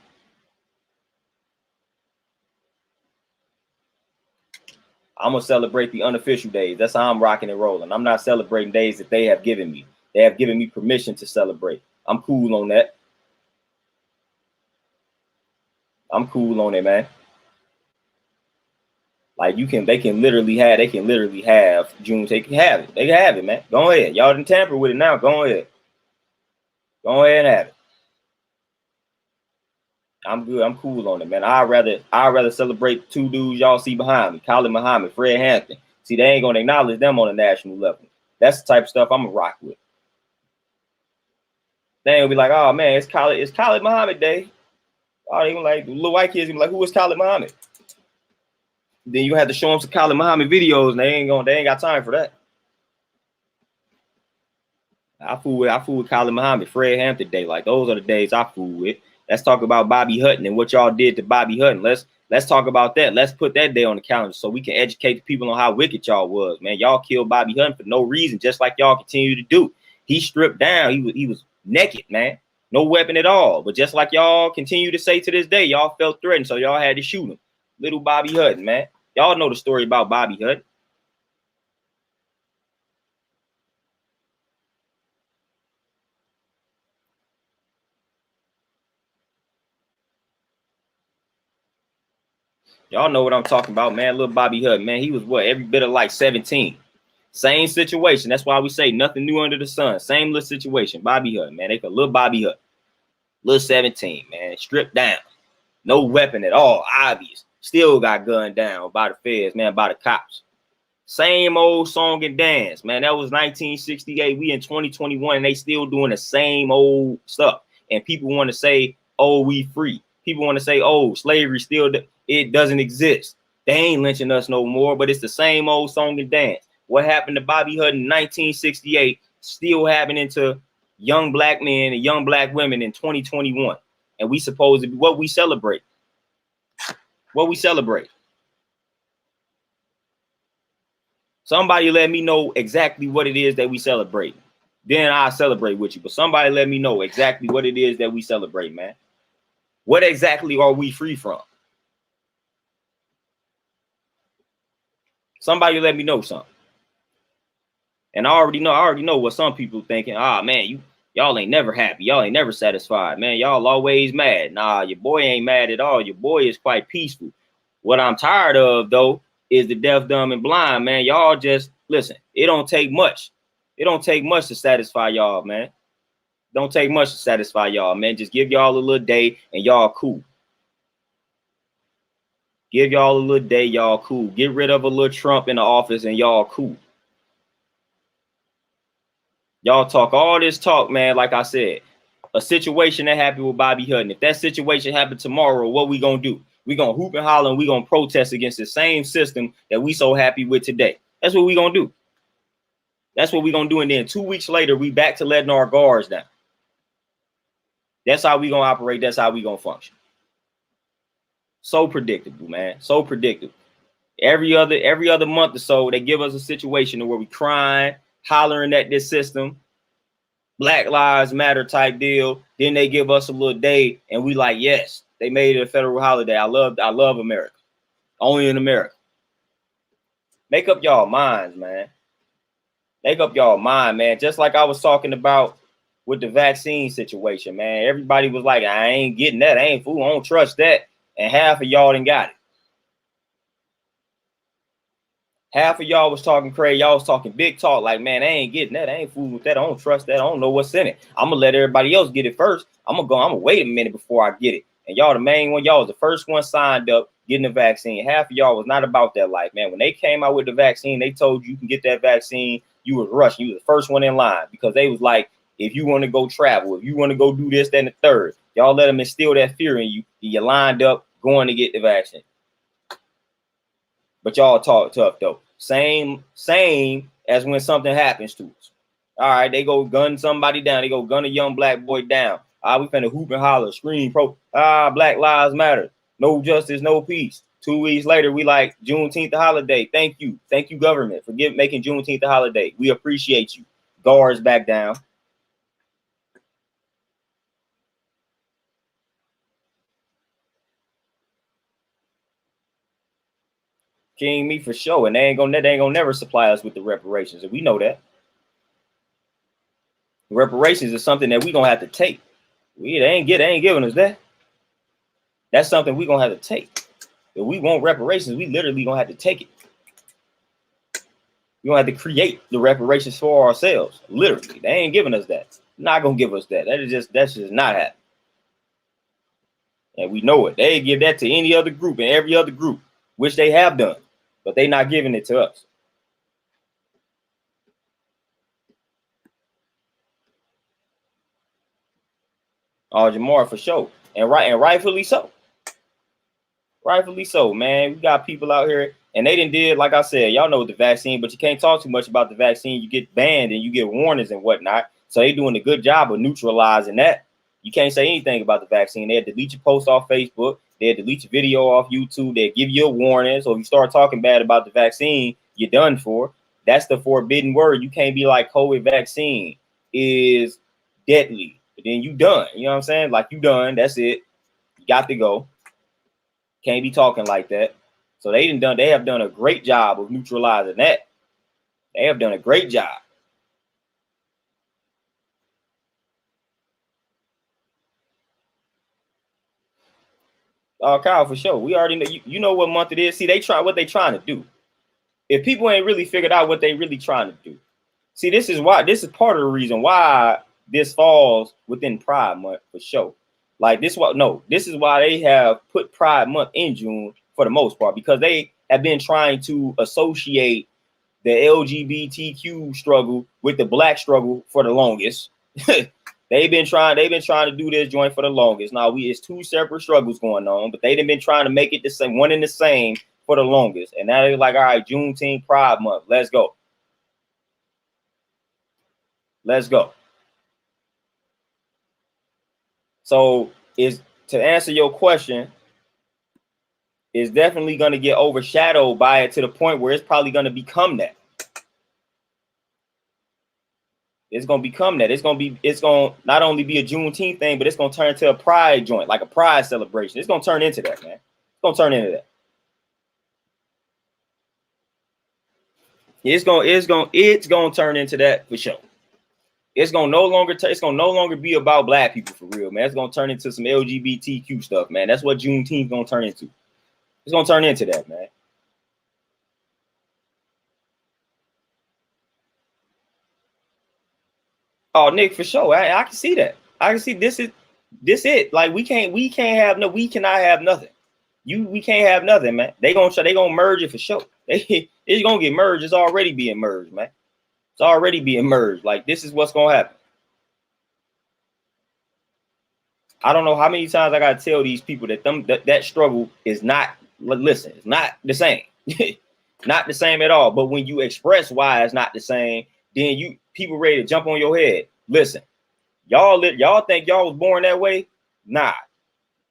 Speaker 1: I'm gonna celebrate the unofficial days. That's how I'm rocking and rolling. I'm not celebrating days that they have given me. They have given me permission to celebrate. I'm cool on that. I'm cool on it, man. Like they can literally have June. They can have it. They can have it, man. Go ahead. Y'all didn't tamper with it now. Go ahead. Go ahead and have it. I'm good. I'm cool on it, man. I'd rather celebrate two dudes y'all see behind me, Khalid Muhammad, Fred Hampton. See, they ain't gonna acknowledge them on a national level. That's the type of stuff I'm gonna rock with. They ain't gonna be like, oh man, it's Khalid Muhammad Day. Oh, even like little white kids be like, who is Khalid Muhammad? Then you have to show them some Khalid Muhammad videos, and they ain't got time for that. I fool with Khalid Muhammad, Fred Hampton Day. Like, those are the days I fool with. Let's talk about Bobby Hutton and what y'all did to Bobby Hutton. Let's talk about that. Let's put that day on the calendar so we can educate the people on how wicked y'all was, man. Y'all killed Bobby Hutton for no reason, just like y'all continue to do. He stripped down. He was naked, man. No weapon at all. But just like y'all continue to say to this day, y'all felt threatened, so y'all had to shoot him. Little Bobby Hutton, man. Y'all know the story about Bobby Hutton. Y'all know what I'm talking about, man. Little Bobby Hutton, man. He was what? Every bit of like 17. Same situation. That's why we say nothing new under the sun. Same little situation. Bobby Hutton, man. They could little Bobby Hutton. Little 17, man. Stripped down. No weapon at all. Obvious. Still got gunned down by the feds, man, by the cops. Same old song and dance, man. That was 1968. We in 2021, and they still doing the same old stuff. And people want to say, oh, we free. People want to say, oh, slavery still, it doesn't exist. They ain't lynching us no more, but it's the same old song and dance. What happened to Bobby Hutton in 1968 still happening to young black men and young black women in 2021. And we supposed to be what we celebrate. What we celebrate. Somebody let me know exactly what it is that we celebrate. Then I'll celebrate with you. But somebody let me know exactly what it is that we celebrate, man. What exactly are we free from? Somebody let me know something. And I already know what some people thinking. Ah, man, y'all ain't never happy. Y'all ain't never satisfied, man. Y'all always mad. Nah, your boy ain't mad at all. Your boy is quite peaceful. What I'm tired of, though, is the deaf, dumb, and blind, man. Y'all just listen. It don't take much. It don't take much to satisfy y'all, man. Don't take much to satisfy y'all, man. Just give y'all a little day and y'all cool. Give y'all a little day, y'all cool. Get rid of a little Trump in the office and y'all cool. Y'all talk all this talk, man. Like I said, a situation that happened with Bobby Hutton. If that situation happened tomorrow, what we gonna do? We gonna hoop and holler and we gonna protest against the same system that we so happy with today. That's what we gonna do. That's what we gonna do. And then 2 weeks later, we back to letting our guards down. That's how we gonna operate. That's how we gonna function. So predictable, man. So predictable. Every other month or so, they give us a situation where we crying, hollering at this system, Black Lives Matter type deal. Then they give us a little day, and we like, yes, they made it a federal holiday. I love America. Only in America. Make up y'all minds, man. Make up y'all mind, man. Just like I was talking about with the vaccine situation, man. Everybody was like, I ain't getting that. I ain't fool. I don't trust that. And half of y'all done got it. Half of y'all was talking crazy. Y'all was talking big talk like, man, I ain't getting that. I ain't fooling with that. I don't trust that. I don't know what's in it. I'm going to let everybody else get it first. I'm going to wait a minute before I get it. And y'all the main one. Y'all was the first one signed up getting the vaccine. Half of y'all was not about that life, man. When they came out with the vaccine, they told you can get that vaccine. You was rushing. You was the first one in line because they was like, if you want to go travel, if you want to go do this, then the third, y'all let them instill that fear in you. You lined up going to get the vaccine. But y'all talk tough though. Same as when something happens to us. All right, they go gun somebody down. They go gun a young black boy down. We finna hoop and holler, scream, Black Lives Matter. No justice, no peace. 2 weeks later, we like Juneteenth the holiday. Thank you, government, for making Juneteenth the holiday. We appreciate you. Guards back down. King me for sure, and they ain't gonna never supply us with the reparations, and we know that. Reparations is something that we gonna have to take. They ain't giving us that. That's something we gonna have to take. If we want reparations, we literally gonna have to take it. We gonna have to create the reparations for ourselves. Literally, they ain't giving us that. Not gonna give us that. That's just not happening. And we know it. They give that to any other group and every other group, which they have done, but they not giving it to us. Oh, Jamar, for sure. And rightfully so. Rightfully so, man. We got people out here, and they did, like I said, y'all know the vaccine, but you can't talk too much about the vaccine. You get banned and you get warnings and whatnot. So they doing a good job of neutralizing that. You can't say anything about the vaccine. They'll delete your post off Facebook. They'll delete your video off YouTube. They'll give you a warning. So if you start talking bad about the vaccine, you're done for. That's the forbidden word. You can't be like COVID vaccine is deadly. Then you done. You know what I'm saying? Like you done. That's it. You got to go. Can't be talking like that. So they have done a great job of neutralizing that. They have done a great job. Kyle, for sure. We already know you know what month it is. See, what they trying to do. If people ain't really figured out what they really trying to do. See, this is part of the reason why this falls within Pride Month for sure. Like this is why they have put Pride Month in June for the most part, because they have been trying to associate the LGBTQ struggle with the black struggle for the longest. They've been trying to do this joint for the longest. Now it's two separate struggles going on, but they've been trying to make it the same, one and the same for the longest. And now they're like, all right, Juneteenth, Pride Month, let's go. Let's go. So to answer your question, it's definitely going to get overshadowed by it to the point where it's probably going to become that. It's going to become that. It's going to not only be a Juneteenth thing, but it's going to turn into a pride joint, like a pride celebration. It's going to turn into that, man. It's going to turn into that. It's going to turn into that for sure. It's gonna no longer be about black people for real, man. It's gonna turn into some LGBTQ stuff, man. That's what Juneteenth gonna turn into. It's gonna turn into that, man. Oh, Nick, for sure. I can see that. I can see this it. Like we cannot have nothing. We can't have nothing, man. They gonna merge it for sure. It's gonna get merged. It's already being merged, man. It's already being merged. Like this is what's gonna happen. I don't know how many times I gotta tell these people that struggle is not. Listen, it's not the same. Not the same at all. But when you express why it's not the same, then people ready to jump on your head. Listen, y'all think y'all was born that way? Nah,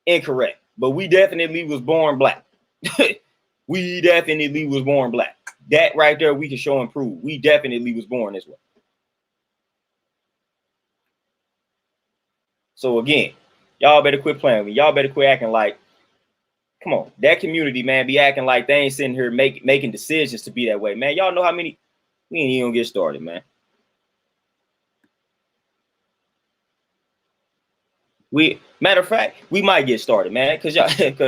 Speaker 1: incorrect. But we definitely was born black. We definitely was born black. that right there, we can show and prove. We definitely was born this way. So again, y'all better quit playing with me. Y'all better quit acting like, come on, that community, man, be acting like they ain't sitting here making decisions to be that way, man. Y'all know how many, we ain't even gonna get started, man. Matter of fact, we might get started, man, because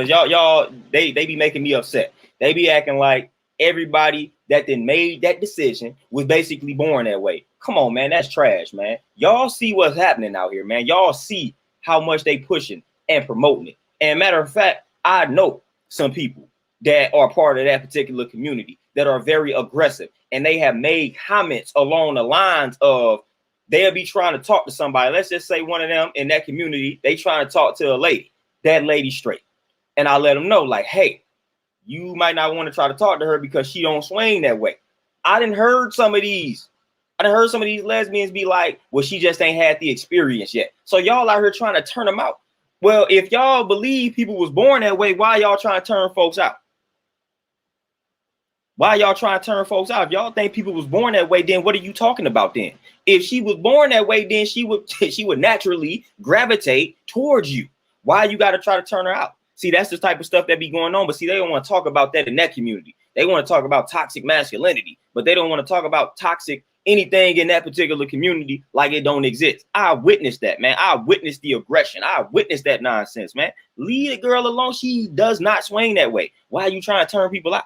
Speaker 1: y'all they be making me upset. They be acting like everybody that then made that decision was basically born that way. Come on, man, that's trash, man. Y'all see what's happening out here, man. Y'all see how much they pushing and promoting it. And matter of fact, I know some people that are part of that particular community that are very aggressive, and they have made comments along the lines of, they'll be trying to talk to somebody. Let's just say one of them in that community, they trying to talk to a lady, that lady straight. And I let them know, like, hey, you might not want to try to talk to her because she don't swing that way. I done heard some of these lesbians be like, well, she just ain't had the experience yet. So y'all out here trying to turn them out. Well, if y'all believe people was born that way, why y'all trying to turn folks out? Why y'all trying to turn folks out? If y'all think people was born that way, then what are you talking about then? If she was born that way, then she would naturally gravitate towards you. Why you got to try to turn her out? See, that's the type of stuff that be going on. But see, they don't want to talk about that in that community. They want to talk about toxic masculinity, but they don't want to talk about toxic anything in that particular community like it don't exist. I witnessed that, man. I witnessed the aggression. I witnessed that nonsense, man. Leave the girl alone. She does not swing that way. Why are you trying to turn people out?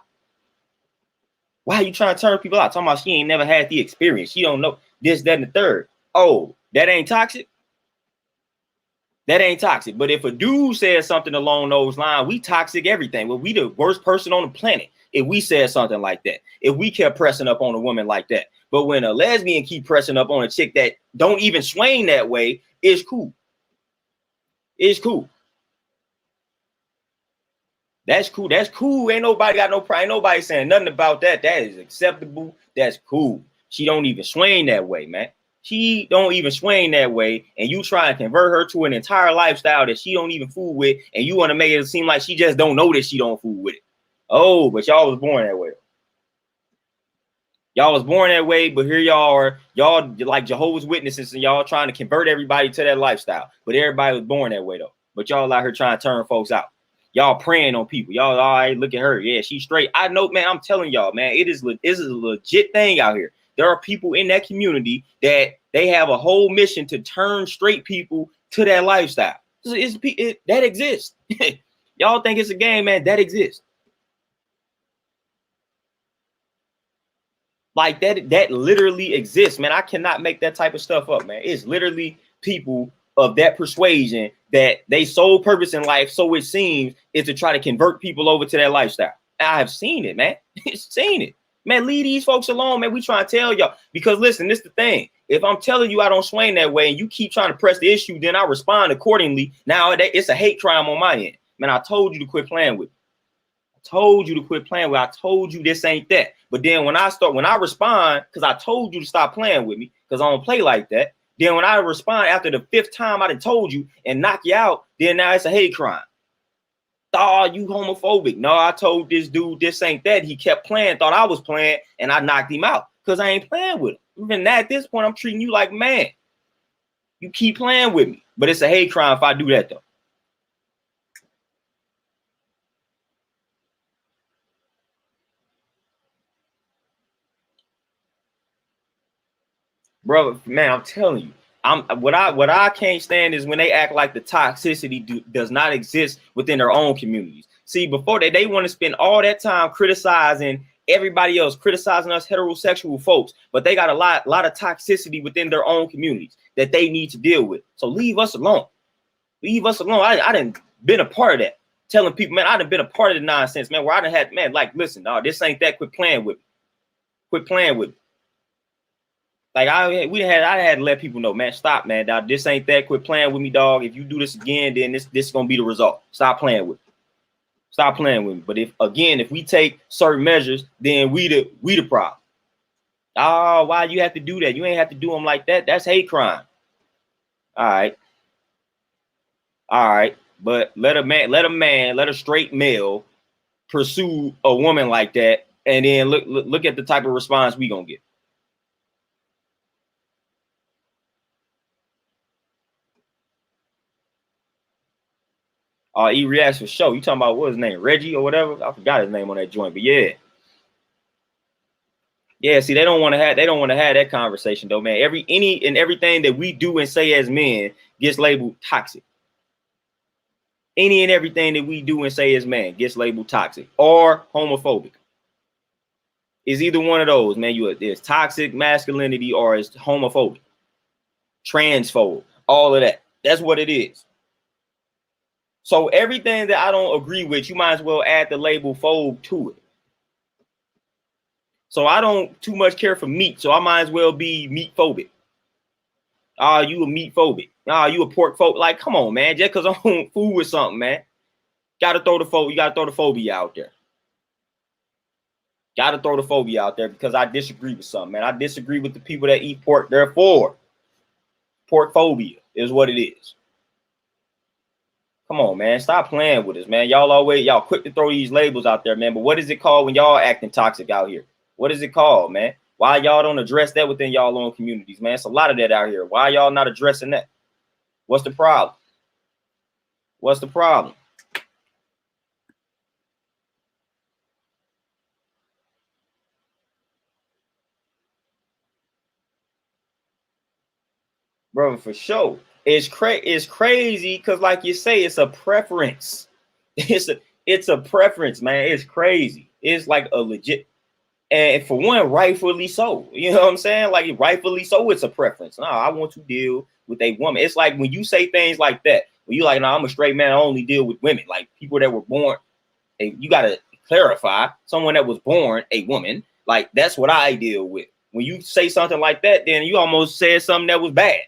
Speaker 1: Why are you trying to turn people out? Talking about she ain't never had the experience. She don't know this, that, and the third. Oh, that ain't toxic? That ain't toxic. But if a dude says something along those lines, we toxic everything. Well, we the worst person on the planet if we said something like that. If we kept pressing up on a woman like that. But when a lesbian keep pressing up on a chick that don't even swing that way, it's cool. It's cool. That's cool. That's cool. Ain't nobody got no pride. Ain't nobody saying nothing about that. That is acceptable. That's cool. She don't even swing that way, man. She don't even swing that way. And you try and convert her to an entire lifestyle that she don't even fool with. And you want to make it seem like she just don't know that she don't fool with it. Oh, but y'all was born that way. Y'all was born that way, but here y'all are. Y'all like Jehovah's Witnesses, and y'all trying to convert everybody to that lifestyle. But everybody was born that way, though. But y'all out here trying to turn folks out. Y'all preying on people. Y'all, all right, look at her. Yeah, she's straight. I know, man. I'm telling y'all, man, it is a legit thing out here. There are people in that community that they have a whole mission to turn straight people to that lifestyle. That exists. Y'all think it's a game, man? That exists. Like that literally exists, man. I cannot make that type of stuff up, man. It's literally people of that persuasion that they sole purpose in life, so it seems, is to try to convert people over to that lifestyle. I have seen it, man. Seen it. Man, leave these folks alone, man. We trying to tell y'all. Because listen, this is the thing. If I'm telling you I don't swing that way and you keep trying to press the issue, then I respond accordingly. Now it's a hate crime on my end. Man, I told you to quit playing with me. Told you to quit playing with. I told you this ain't that. But then when I respond, because I told you to stop playing with me, because I don't play like that. Then when I respond after the 5th time I done told you and knock you out, then now it's a hate crime. Oh, you homophobic. No, I told this dude this ain't that. He kept playing, thought I was playing, and I knocked him out because I ain't playing with him. Even at this point, I'm treating you like, man, you keep playing with me. But it's a hate crime if I do that, though. Bro, man, I'm telling you, what I can't stand is when they act like the toxicity does not exist within their own communities. See, before they want to spend all that time criticizing everybody else, criticizing us heterosexual folks, but they got a lot of toxicity within their own communities that they need to deal with. So leave us alone. Leave us alone. I done been a part of that. Telling people, man, I done been a part of the nonsense, man, where I done had, man, like, listen, dog, this ain't that. Quit playing with me. Quit playing with me. Like I had to let people know, man, stop, man, dog. This ain't that. Quit playing with me, dog. If you do this again, then this is gonna be the result. Stop playing with me. Stop playing with me. But if we take certain measures, then we the problem. Oh, why you have to do that? You ain't have to do them like that. That's hate crime. All right. But let a straight male pursue a woman like that And then look at the type of response we gonna get. E reacts for show. You talking about what his name, Reggie or whatever? I forgot his name on that joint, but yeah. Yeah, see, they don't want to have that conversation though, man. Everything that we do and say as men gets labeled toxic. Any and everything that we do and say as men gets labeled toxic or homophobic. It's either one of those, man. It's toxic masculinity or it's homophobic, transphobe, all of that. That's what it is. So everything that I don't agree with, you might as well add the label phobe to it. So I don't too much care for meat, so I might as well be meat phobic. You a meat phobic. You a pork phobic. Like, come on, man. Just because I don't fool with something, man. You gotta throw the phobia out there. Gotta throw the phobia out there because I disagree with something, man. I disagree with the people that eat pork. Therefore, pork phobia is what it is. Come on, man. Stop playing with us, man. Y'all quick to throw these labels out there, man. But what is it called when y'all acting toxic out here? What is it called, man? Why y'all don't address that within y'all own communities, man? It's a lot of that out here. Why y'all not addressing that? What's the problem? What's the problem? Bro, for sure. It's crazy because, like you say, it's a preference. It's a preference, man. It's crazy. It's like a legit, and for one, rightfully so. You know what I'm saying? Like, rightfully so, it's a preference. No, I want to deal with a woman. It's like when you say things like that, when you like, no, I'm a straight man, I only deal with women. Like people that were born, you gotta clarify, someone that was born a woman. Like that's what I deal with. When you say something like that, then you almost said something that was bad.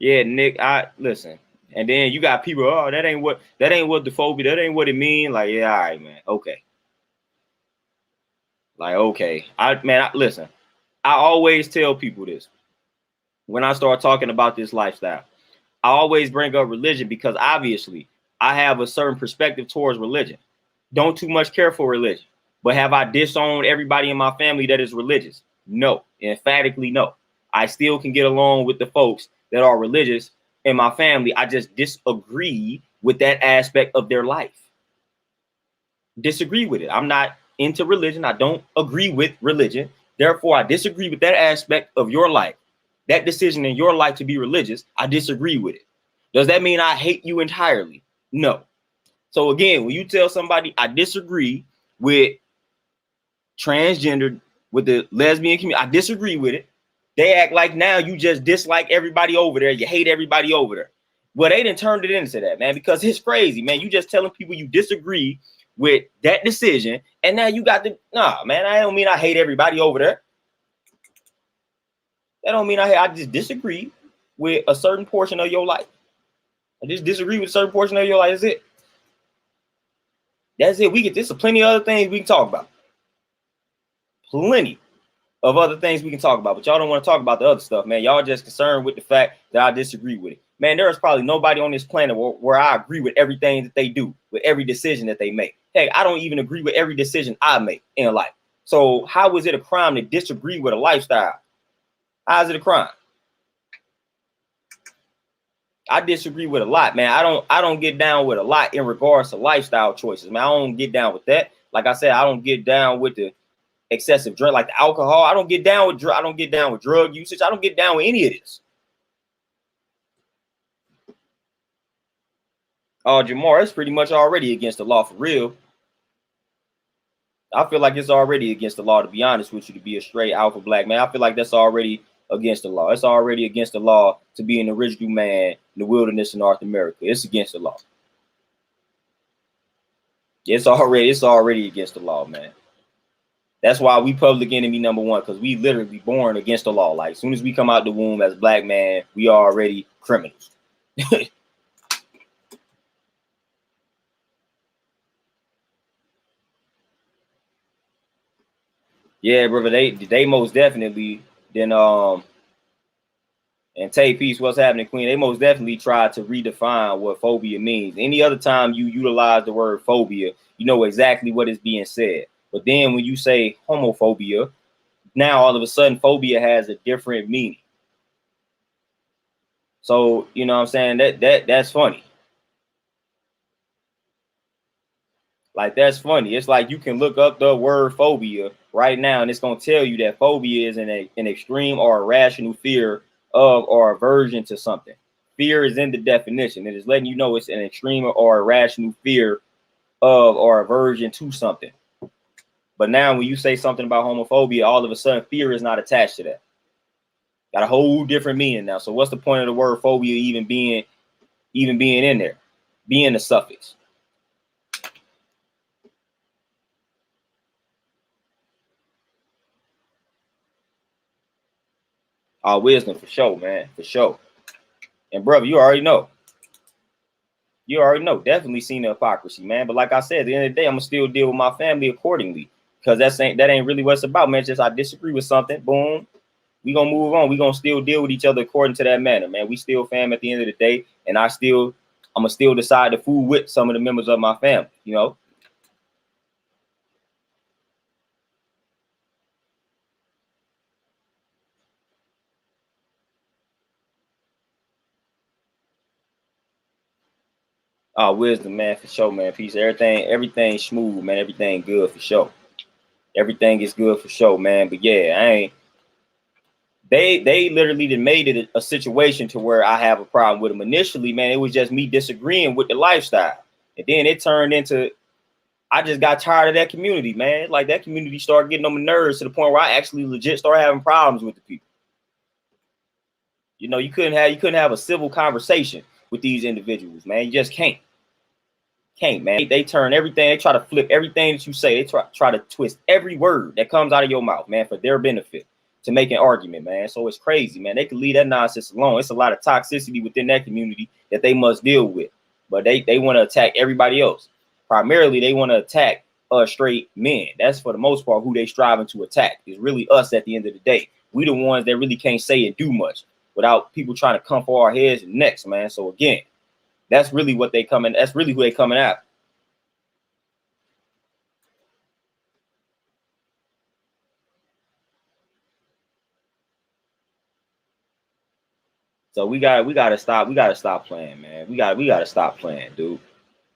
Speaker 1: Yeah, Nick, I listen. And then you got people, oh, that ain't what the phobia, that ain't what it mean. Like, yeah, all right, man. Okay. Like, okay. Listen, I always tell people this when I start talking about this lifestyle. I always bring up religion because obviously I have a certain perspective towards religion. Don't too much care for religion. But have I disowned everybody in my family that is religious? No, emphatically no. I still can get along with the folks that are religious in my family. I just disagree with that aspect of their life. Disagree with it. I'm not into religion. I don't agree with religion. Therefore, I disagree with that aspect of your life. That decision in your life to be religious, I disagree with it. Does that mean I hate you entirely? No. So again, when you tell somebody I disagree with transgender, with the lesbian community, I disagree with it. They act like now you just dislike everybody over there. You hate everybody over there. Well, they didn't turn it into that, man, because it's crazy, man. You just telling people you disagree with that decision, and now you got nah, man. I don't mean I hate everybody over there. That don't mean I just disagree with a certain portion of your life. I just disagree with a certain portion of your life. That's it. That's it. We get this. Plenty of other things we can talk about. Plenty of other things we can talk about, but y'all don't want to talk about the other stuff, man. Y'all just concerned with the fact that I disagree with it. Man, there is probably nobody on this planet where I agree with everything that they do, with every decision that they make. Hey, I don't even agree with every decision I make in life. So how is it a crime to disagree with a lifestyle? How is it a crime? I disagree with a lot, man. I don't get down with a lot in regards to lifestyle choices, man. I don't get down with that. Like I said, I don't get down with the excessive drug, like the alcohol. I don't get down with drug usage. I don't get down with any of this. Jamar, it's pretty much already against the law for real. I feel like it's already against the law, to be honest with you, to be a straight alpha black man. I feel like that's already against the law. It's already against the law to be an original man in the wilderness in North America. It's against the law. It's already against the law, man. That's why we public enemy number one, because we literally born against the law. Like as soon as we come out the womb as a black man, we are already criminals. Yeah, brother. They most definitely then And Tay Peace, what's happening, Queen? They most definitely tried to redefine what phobia means. Any other time you utilize the word phobia, you know exactly what is being said. But then when you say homophobia, now all of a sudden phobia has a different meaning. So, you know what I'm saying? That's funny. Like, that's funny. It's like you can look up the word phobia right now, and it's going to tell you that phobia is an extreme or irrational fear of or aversion to something. Fear is in the definition. It is letting you know it's an extreme or irrational fear of or aversion to something. But now when you say something about homophobia, all of a sudden fear is not attached to that. Got a whole different meaning now. So what's the point of the word phobia even being in there? Being the suffix. Wisdom for sure, man. For sure. And brother, you already know. Definitely seen the hypocrisy, man. But like I said, at the end of the day, I'm gonna still deal with my family accordingly. Because that ain't really what it's about, man. It's just I disagree with something. Boom. We gonna move on. We gonna still deal with each other according to that manner, man. We still fam at the end of the day. And I'm gonna still decide to fool with some of the members of my family, you know. Wisdom, man, for sure, man. Peace. Everything smooth, man. Everything good for sure. Everything is good for sure, man. But yeah, I ain't. They literally done made it a situation to where I have a problem with them. Initially, man, it was just me disagreeing with the lifestyle, and then it turned into I just got tired of that community, man. Like that community started getting on my nerves to the point where I actually legit started having problems with the people. You know, you couldn't have a civil conversation with these individuals, man. You just can't, man. They turn everything. They try to flip everything that you say. They try to twist every word that comes out of your mouth, man, for their benefit to make an argument, man. So it's crazy, man. They can leave that nonsense alone. It's a lot of toxicity within that community that they must deal with. But they want to attack everybody else. Primarily, they want to attack us straight men. That's for the most part who they striving to attack. It's really us at the end of the day. We the ones that really can't say and do much without people trying to come for our heads and necks, man. So again, that's really what they coming. That's really who they coming after. So we gotta stop playing, man. We gotta stop playing, dude.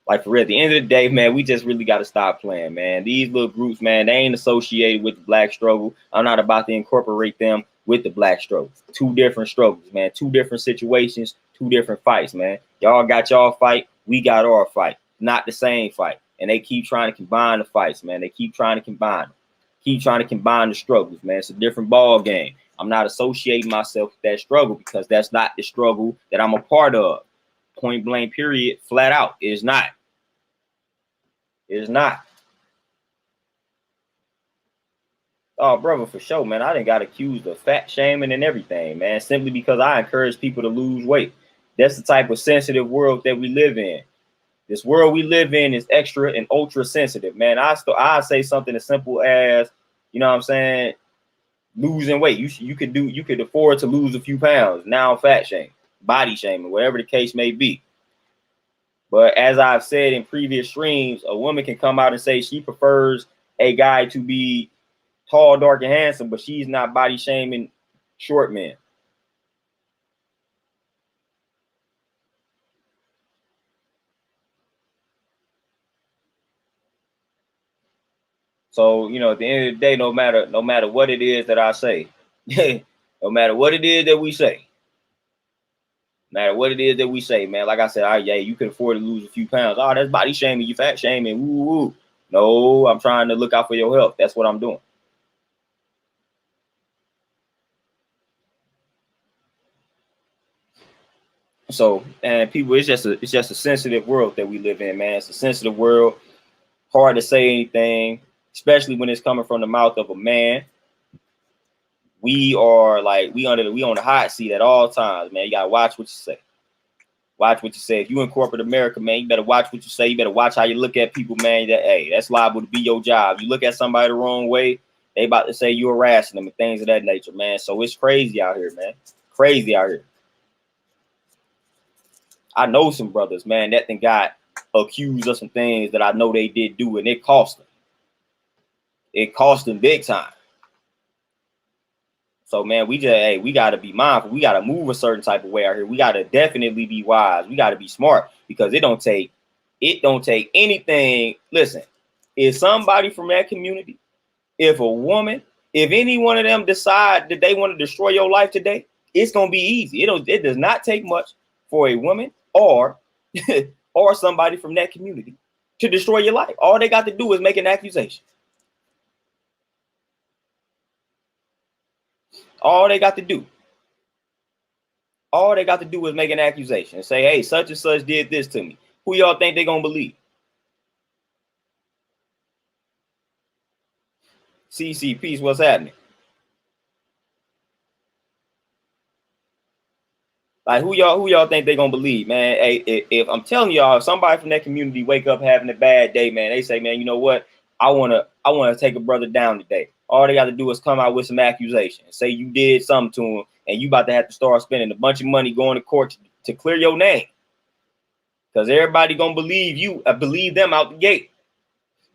Speaker 1: Like for real, at the end of the day, man, we just really gotta stop playing, man. These little groups, man, they ain't associated with the black struggle. I'm not about to incorporate them with the black struggle. Two different struggles, man. Two different situations, two different fights, man. Y'all got y'all fight, we got our fight. Not the same fight. And they keep trying to combine the fights, man. They keep trying to combine them. Keep trying to combine the struggles, man. It's a different ball game. I'm not associating myself with that struggle because that's not the struggle that I'm a part of. Point blank, period, flat out. It is not. It is not. Oh, brother, for sure, man. I done got accused of fat shaming and everything, man, simply because I encourage people to lose weight. That's the type of sensitive world that we live in. This world we live in is extra and ultra sensitive, man. I say something as simple as, you know what I'm saying, losing weight. You could afford to lose a few pounds. Now fat shaming, body shaming, whatever the case may be. But as I've said in previous streams, a woman can come out and say she prefers a guy to be tall, dark, and handsome, but she's not body shaming short men. So, you know, at the end of the day, no matter what it is that I say, no matter what it is that we say, no matter what it is that we say, man, like I said, yeah, you can afford to lose a few pounds. Oh, that's body shaming, you fat shaming. Woo, woo. No, I'm trying to look out for your health. That's what I'm doing. So, and people, it's just a sensitive world that we live in, man. It's a sensitive world. Hard to say anything, especially when it's coming from the mouth of a man. We are like we on the hot seat at all times, man. You gotta watch what you say. Watch what you say. If you in corporate America, man, you better watch what you say. You better watch how you look at people, man. That's liable to be your job. You look at somebody the wrong way, they about to say you harassing them and things of that nature, man. So it's crazy out here, man. crazy out here. I know some brothers, man, that then got accused of some things that I know they did do, and it cost them. It cost them big time. So, man, we got to be mindful. We got to move a certain type of way out here. We got to definitely be wise. We got to be smart, because it don't take anything. Listen, if somebody from that community, if a woman, if any one of them decide that they want to destroy your life today, it's going to be easy. It does not take much for a woman or or somebody from that community to destroy your life. All they got to do is make an accusation. All they got to do is make an accusation and say, hey, such and such did this to me. Who y'all think they're going to believe? CC, peace, what's happening? Like, who y'all think they're going to believe, man? Hey, if I'm telling y'all, if somebody from that community wake up having a bad day, man, they say, man, you know what? I want to take a brother down today. All they got to do is come out with some accusations. Say you did something to him, and you about to have to start spending a bunch of money going to court to clear your name. Because everybody going to believe you, believe them out the gate.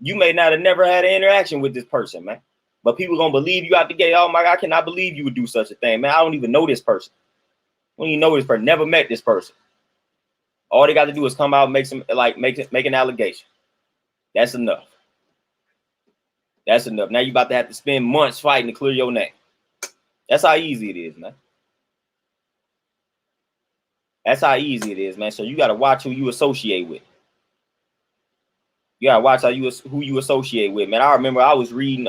Speaker 1: You may not have never had an interaction with this person, man. But people going to believe you out the gate. Oh, my God, I cannot believe you would do such a thing, man. I don't even know this person. I don't even know this person. Never met this person. All they got to do is come out and make an allegation. That's enough. That's enough. Now you about to have to spend months fighting to clear your name. That's how easy it is, man. That's how easy it is, man. So you got to watch who you associate with. You got to watch who you associate with, man. I remember I was reading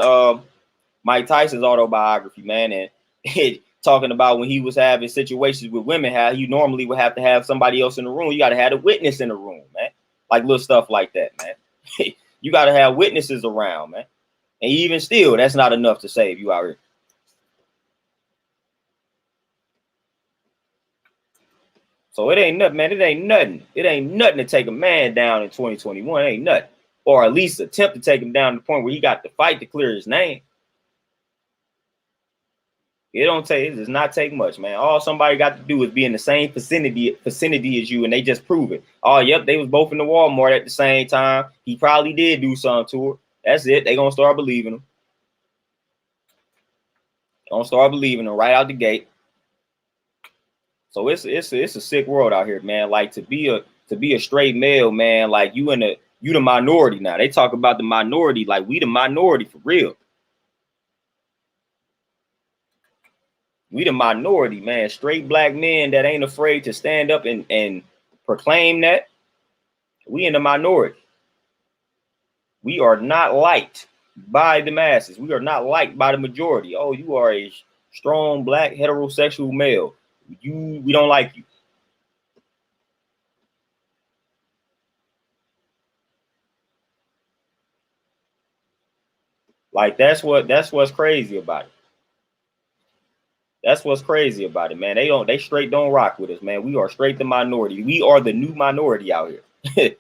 Speaker 1: Mike Tyson's autobiography, man, and it talking about when he was having situations with women, how you normally would have to have somebody else in the room. You got to have a witness in the room, man. Like little stuff like that, man. You got to have witnesses around, man. And even still, that's not enough to save you out here. So it ain't nothing, man. It ain't nothing. It ain't nothing to take a man down in 2021. It ain't nothing. Or at least attempt to take him down to the point where he got to fight to clear his name. It does not take much, man. All somebody got to do is be in the same vicinity as you, and they just prove it. Oh, yep, they was both in the Walmart at the same time. He probably did do something to her. That's it. They gonna start believing him. Gonna start believing him right out the gate. So it's a sick world out here, man. Like to be a straight male, man. Like you the minority now. They talk about the minority, like we the minority for real. We the minority, man. Straight black men that ain't afraid to stand up and proclaim that. We in the minority. We are not liked by the masses. We are not liked by the majority. Oh, you are a strong black heterosexual male. We don't like you. Like that's what's crazy about it. That's what's crazy about it, man. They straight don't rock with us, man. We are straight the minority. We are the new minority out here.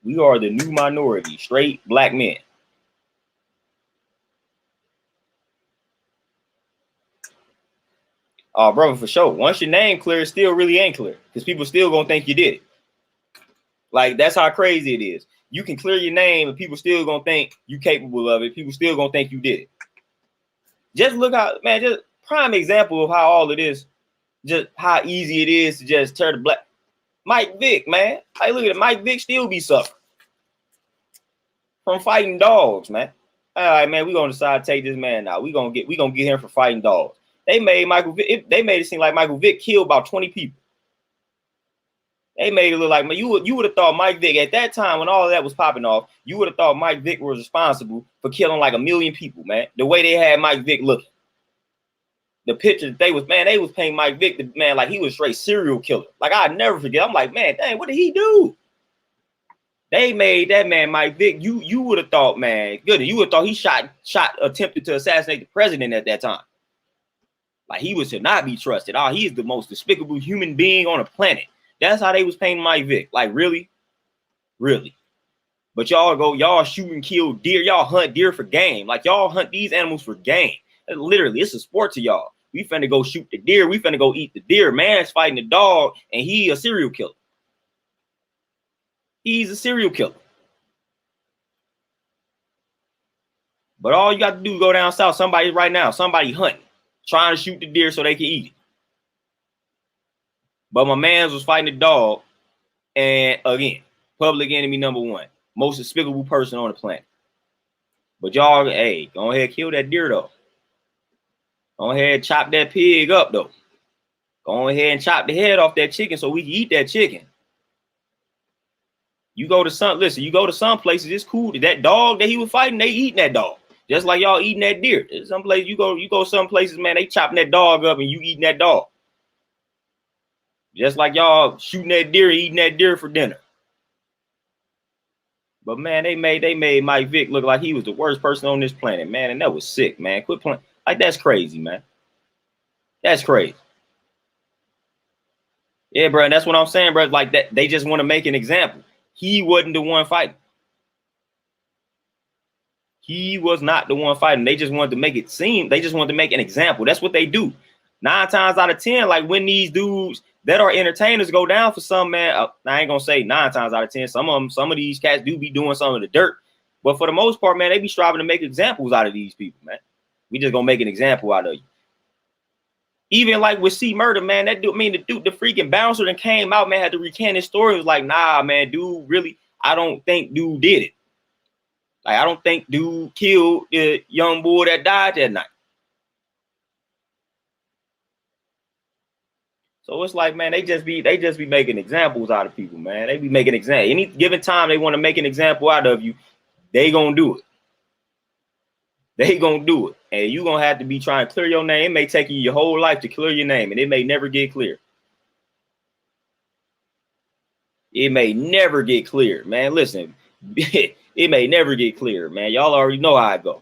Speaker 1: We are the new minority, straight black men. Oh, brother, for sure. Once your name clear, it still really ain't clear because people still gonna think you did it. Like that's how crazy it is. You can clear your name and people still gonna think you capable of it. People still gonna think you did it. Just look out, man. Just prime example of how all it is, just how easy it is to just turn the black. Mike Vick, man. Hey, look at it. Mike Vick still be suffering from fighting dogs, man. All right, man. We gonna decide to take this man out. We gonna get him for fighting dogs. They made they made it seem like Michael Vick killed about 20 people. They made it look like, man, you would have thought Mike Vick at that time when all of that was popping off, you would have thought Mike Vick was responsible for killing like 1 million people, man. The way they had Mike Vick looking. The picture that they was painting Mike Vick, man, like he was straight serial killer. Like I'd never forget. I'm like, man, dang, what did he do? They made that man Mike Vick. You would have thought, man, good. You would have thought he attempted to assassinate the president at that time. Like he was to not be trusted. Oh, he is the most despicable human being on the planet. That's how they was painting Mike Vick. Like really, really. But y'all shoot and kill deer. Y'all hunt deer for game. Like y'all hunt these animals for game. Literally, it's a sport to y'all. We finna go shoot the deer. We finna go eat the deer. Man's fighting the dog, and he a serial killer. He's a serial killer. But all you got to do is go down south. Somebody right now, somebody hunting, trying to shoot the deer so they can eat it. But my man's was fighting the dog. And again, public enemy number one. Most despicable person on the planet. But y'all, hey, go ahead, kill that deer though. Go ahead, chop that pig up though. Go ahead and chop the head off that chicken so we can eat that chicken. You go to some, listen, you go to some places, it's cool. That dog that he was fighting, they eating that dog. Just like y'all eating that deer. Some place you go some places, man, they chopping that dog up and you eating that dog. Just like y'all shooting that deer and eating that deer for dinner. But man, they made Mike Vick look like he was the worst person on this planet, man. And that was sick, man. Quit playing. Like, that's crazy, man. That's crazy. Yeah, bro. That's what I'm saying, bro. Like that, they just want to make an example. He wasn't the one fighting. He was not the one fighting. They just wanted to make it seem. They just wanted to make an example. That's what they do. 9 times out of 10, like when these dudes that are entertainers go down for some, man, I ain't gonna say 9 times out of 10. Some of these cats do be doing some of the dirt, but for the most part, man, they be striving to make examples out of these people, man. We just gonna make an example out of you. Even like with C Murder, man, that dude, I mean, the freaking bouncer that came out, man, had to recant his story. It was like, nah, man, dude, really, I don't think dude did it. Like, I don't think dude killed the young boy that died that night. So it's like, man, they just be making examples out of people, man. They be making examples. Any given time they want to make an example out of you, they gonna do it. They gonna do it. And you gonna have to be trying to clear your name. It may take you your whole life to clear your name, and it may never get clear. It may never get clear, man. Listen, it may never get clear, man. Y'all already know how I go.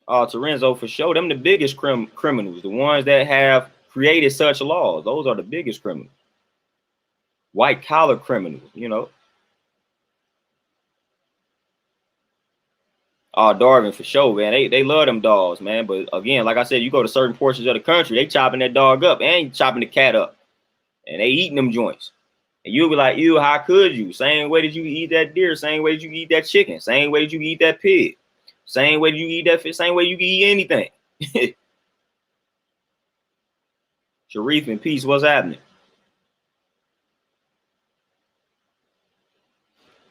Speaker 1: Torenzo, for sure, them the biggest criminals, the ones that have created such laws. Those are the biggest criminals. White collar criminals, you know. Darwin, for sure, man. They love them dogs, man. But again, like I said, you go to certain portions of the country, they chopping that dog up and chopping the cat up. And they eating them joints. And you'll be like, ew, how could you? Same way did you eat that deer, same way did you eat that chicken, same way did you eat that pig. Same way you eat that fish, same way you can eat anything. Sharif in peace, what's happening?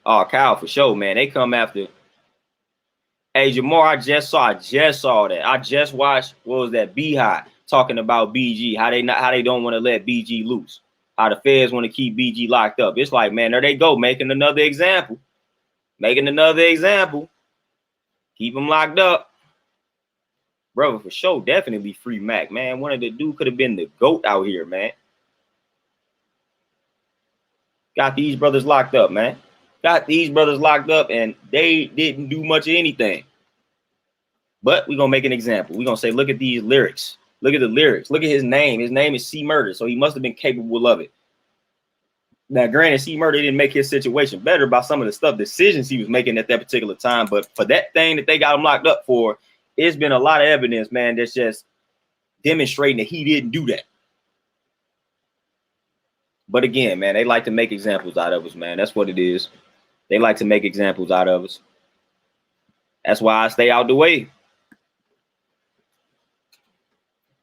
Speaker 1: Oh, Kyle, for sure, man. They come after. Hey, Jamar, I just saw that. I just watched, what was that, Beehive talking about BG, how they don't want to let BG loose, how the feds want to keep BG locked up. It's like, man, there they go, making another example. Keep him locked up. Brother, for sure, definitely free Mac, man. One of the dude could have been the GOAT out here, man. Got these brothers locked up, man. And they didn't do much of anything. But we're going to make an example. We're going to say, look at these lyrics. Look at the lyrics. Look at his name. His name is C Murder, so he must have been capable of it. Now, granted, C Murder didn't make his situation better by some of the decisions he was making at that particular time. But for that thing that they got him locked up for, it's been a lot of evidence, man, that's just demonstrating that he didn't do that. But again, man, they like to make examples out of us, man. That's what it is. They like to make examples out of us. That's why I stay out the way.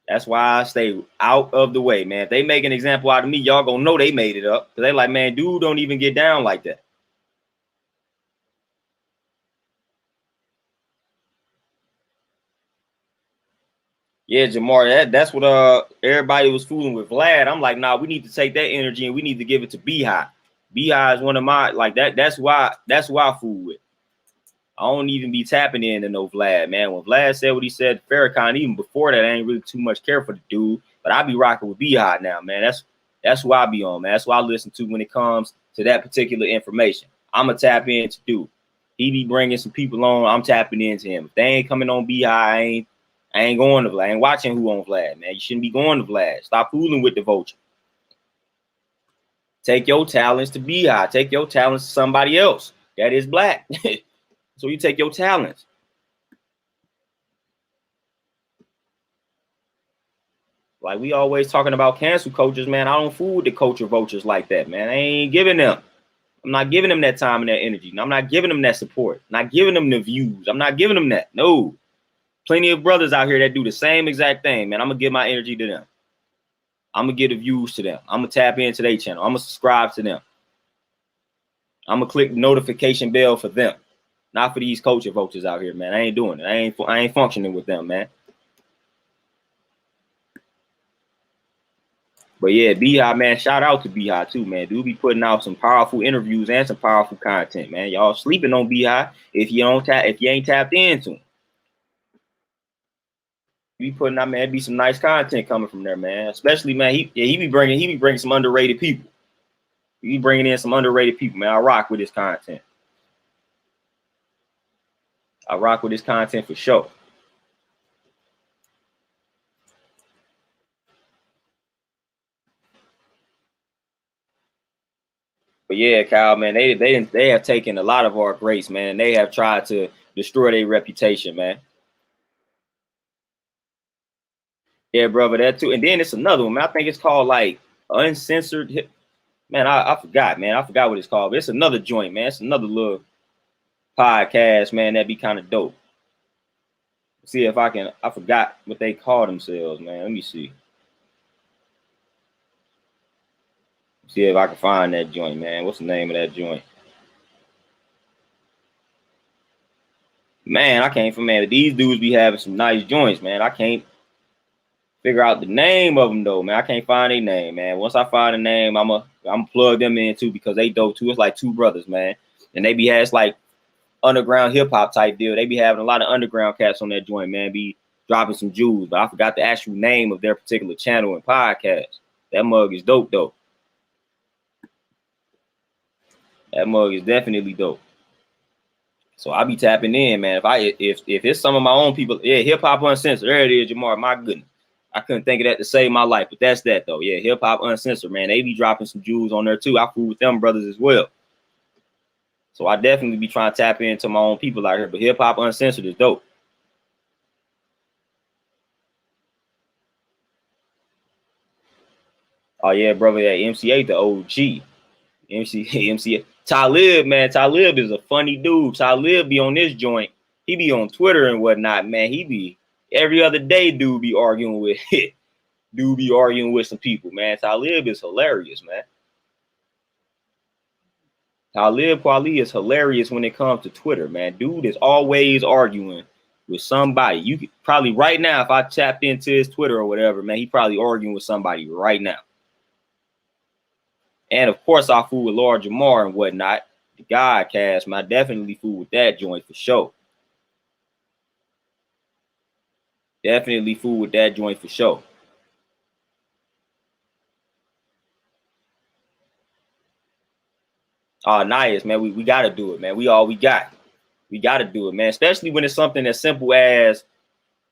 Speaker 1: That's why I stay out of the way, man. If they make an example out of me, y'all gonna know they made it up. Because they like, man, dude don't even get down like that. Yeah, Jamar, that's what everybody was fooling with Vlad. I'm like, nah, we need to take that energy and we need to give it to Beehive. Beehive is one of my, like, that's why I fool with. I don't even be tapping into no Vlad, man. When Vlad said what he said, Farrakhan, even before that, I ain't really too much care for the dude. But I be rocking with Beehive now, man. That's who I be on, man. That's what I listen to when it comes to that particular information. I'ma tap into dude. He be bringing some people on. I'm tapping into him. If they ain't coming on Beehive, I ain't going to Vlad. I ain't watching who on Vlad, man. You shouldn't be going to Vlad. Stop fooling with the vulture. Take your talents to Beehive. Take your talents to somebody else that is black. So you take your talents. Like we always talking about cancel cultures, man. I don't fool with the culture vultures like that, man. I ain't giving them. I'm not giving them that time and that energy. I'm not giving them that support. I'm not giving them the views. I'm not giving them that. No. Plenty of brothers out here that do the same exact thing, man. I'm gonna give my energy to them. I'm gonna give the views to them. I'm gonna tap into their channel. I'm gonna subscribe to them. I'm gonna click the notification bell for them, not for these culture vultures out here, man. I ain't doing it. I ain't functioning with them, man. But yeah, Beehive, man, shout out to Beehive too, man. Do be putting out some powerful interviews and some powerful content, man. Y'all sleeping on Beehive if you ain't tapped into him. Be putting out, man, be some nice content coming from there, man. Especially, man, he be bringing some underrated people. He be bringing in some underrated people, man. I rock with his content. I rock with his content for sure. But yeah, Kyle, man, they have taken a lot of our grace, man. They have tried to destroy their reputation, man. Yeah, brother, that too. And then it's another one, man. I think it's called like Uncensored. Man, I forgot, man. I forgot what it's called. But it's another joint, man. It's another little podcast, man. That'd be kind of dope. See if I can. I forgot what they call themselves, man. Let me see. See if I can find that joint, man. What's the name of that joint? Man, I can't. Man, these dudes be having some nice joints, man. I can't figure out the name of them though, man. I can't find their name, man. Once I find a name, I'm plug them in too because they dope too. It's like two brothers, man, and they be has like underground hip hop type deal. They be having a lot of underground cats on that joint, man. Be dropping some jewels, but I forgot the actual name of their particular channel and podcast. That mug is dope though. That mug is definitely dope. So I be tapping in, man. If it's some of my own people, yeah, hip hop uncensored. There it is, Jamar. My goodness. I couldn't think of that to save my life, but that's that though. Yeah, hip hop uncensored, man. They be dropping some jewels on there too. I fool with them brothers as well. So I definitely be trying to tap into my own people out here. But hip hop uncensored is dope. Oh yeah, brother. Yeah, MCA the OG. MC Talib, man. Talib is a funny dude. Talib be on this joint. He be on Twitter and whatnot, man. He be every other day, dude be arguing with dude be arguing with some people, man. Talib is hilarious, man. Talib Kweli is hilarious when it comes to Twitter, man. Dude is always arguing with somebody. You could probably right now, if I tapped into his Twitter or whatever, man, he probably arguing with somebody right now. And of course, I fool with Lord Jamar and whatnot. The Godcast, man, I definitely fool with that joint for sure. Definitely fool with that joint for sure. Nice, man. We got to do it, man. We all we got. We got to do it, man. Especially when it's something as simple as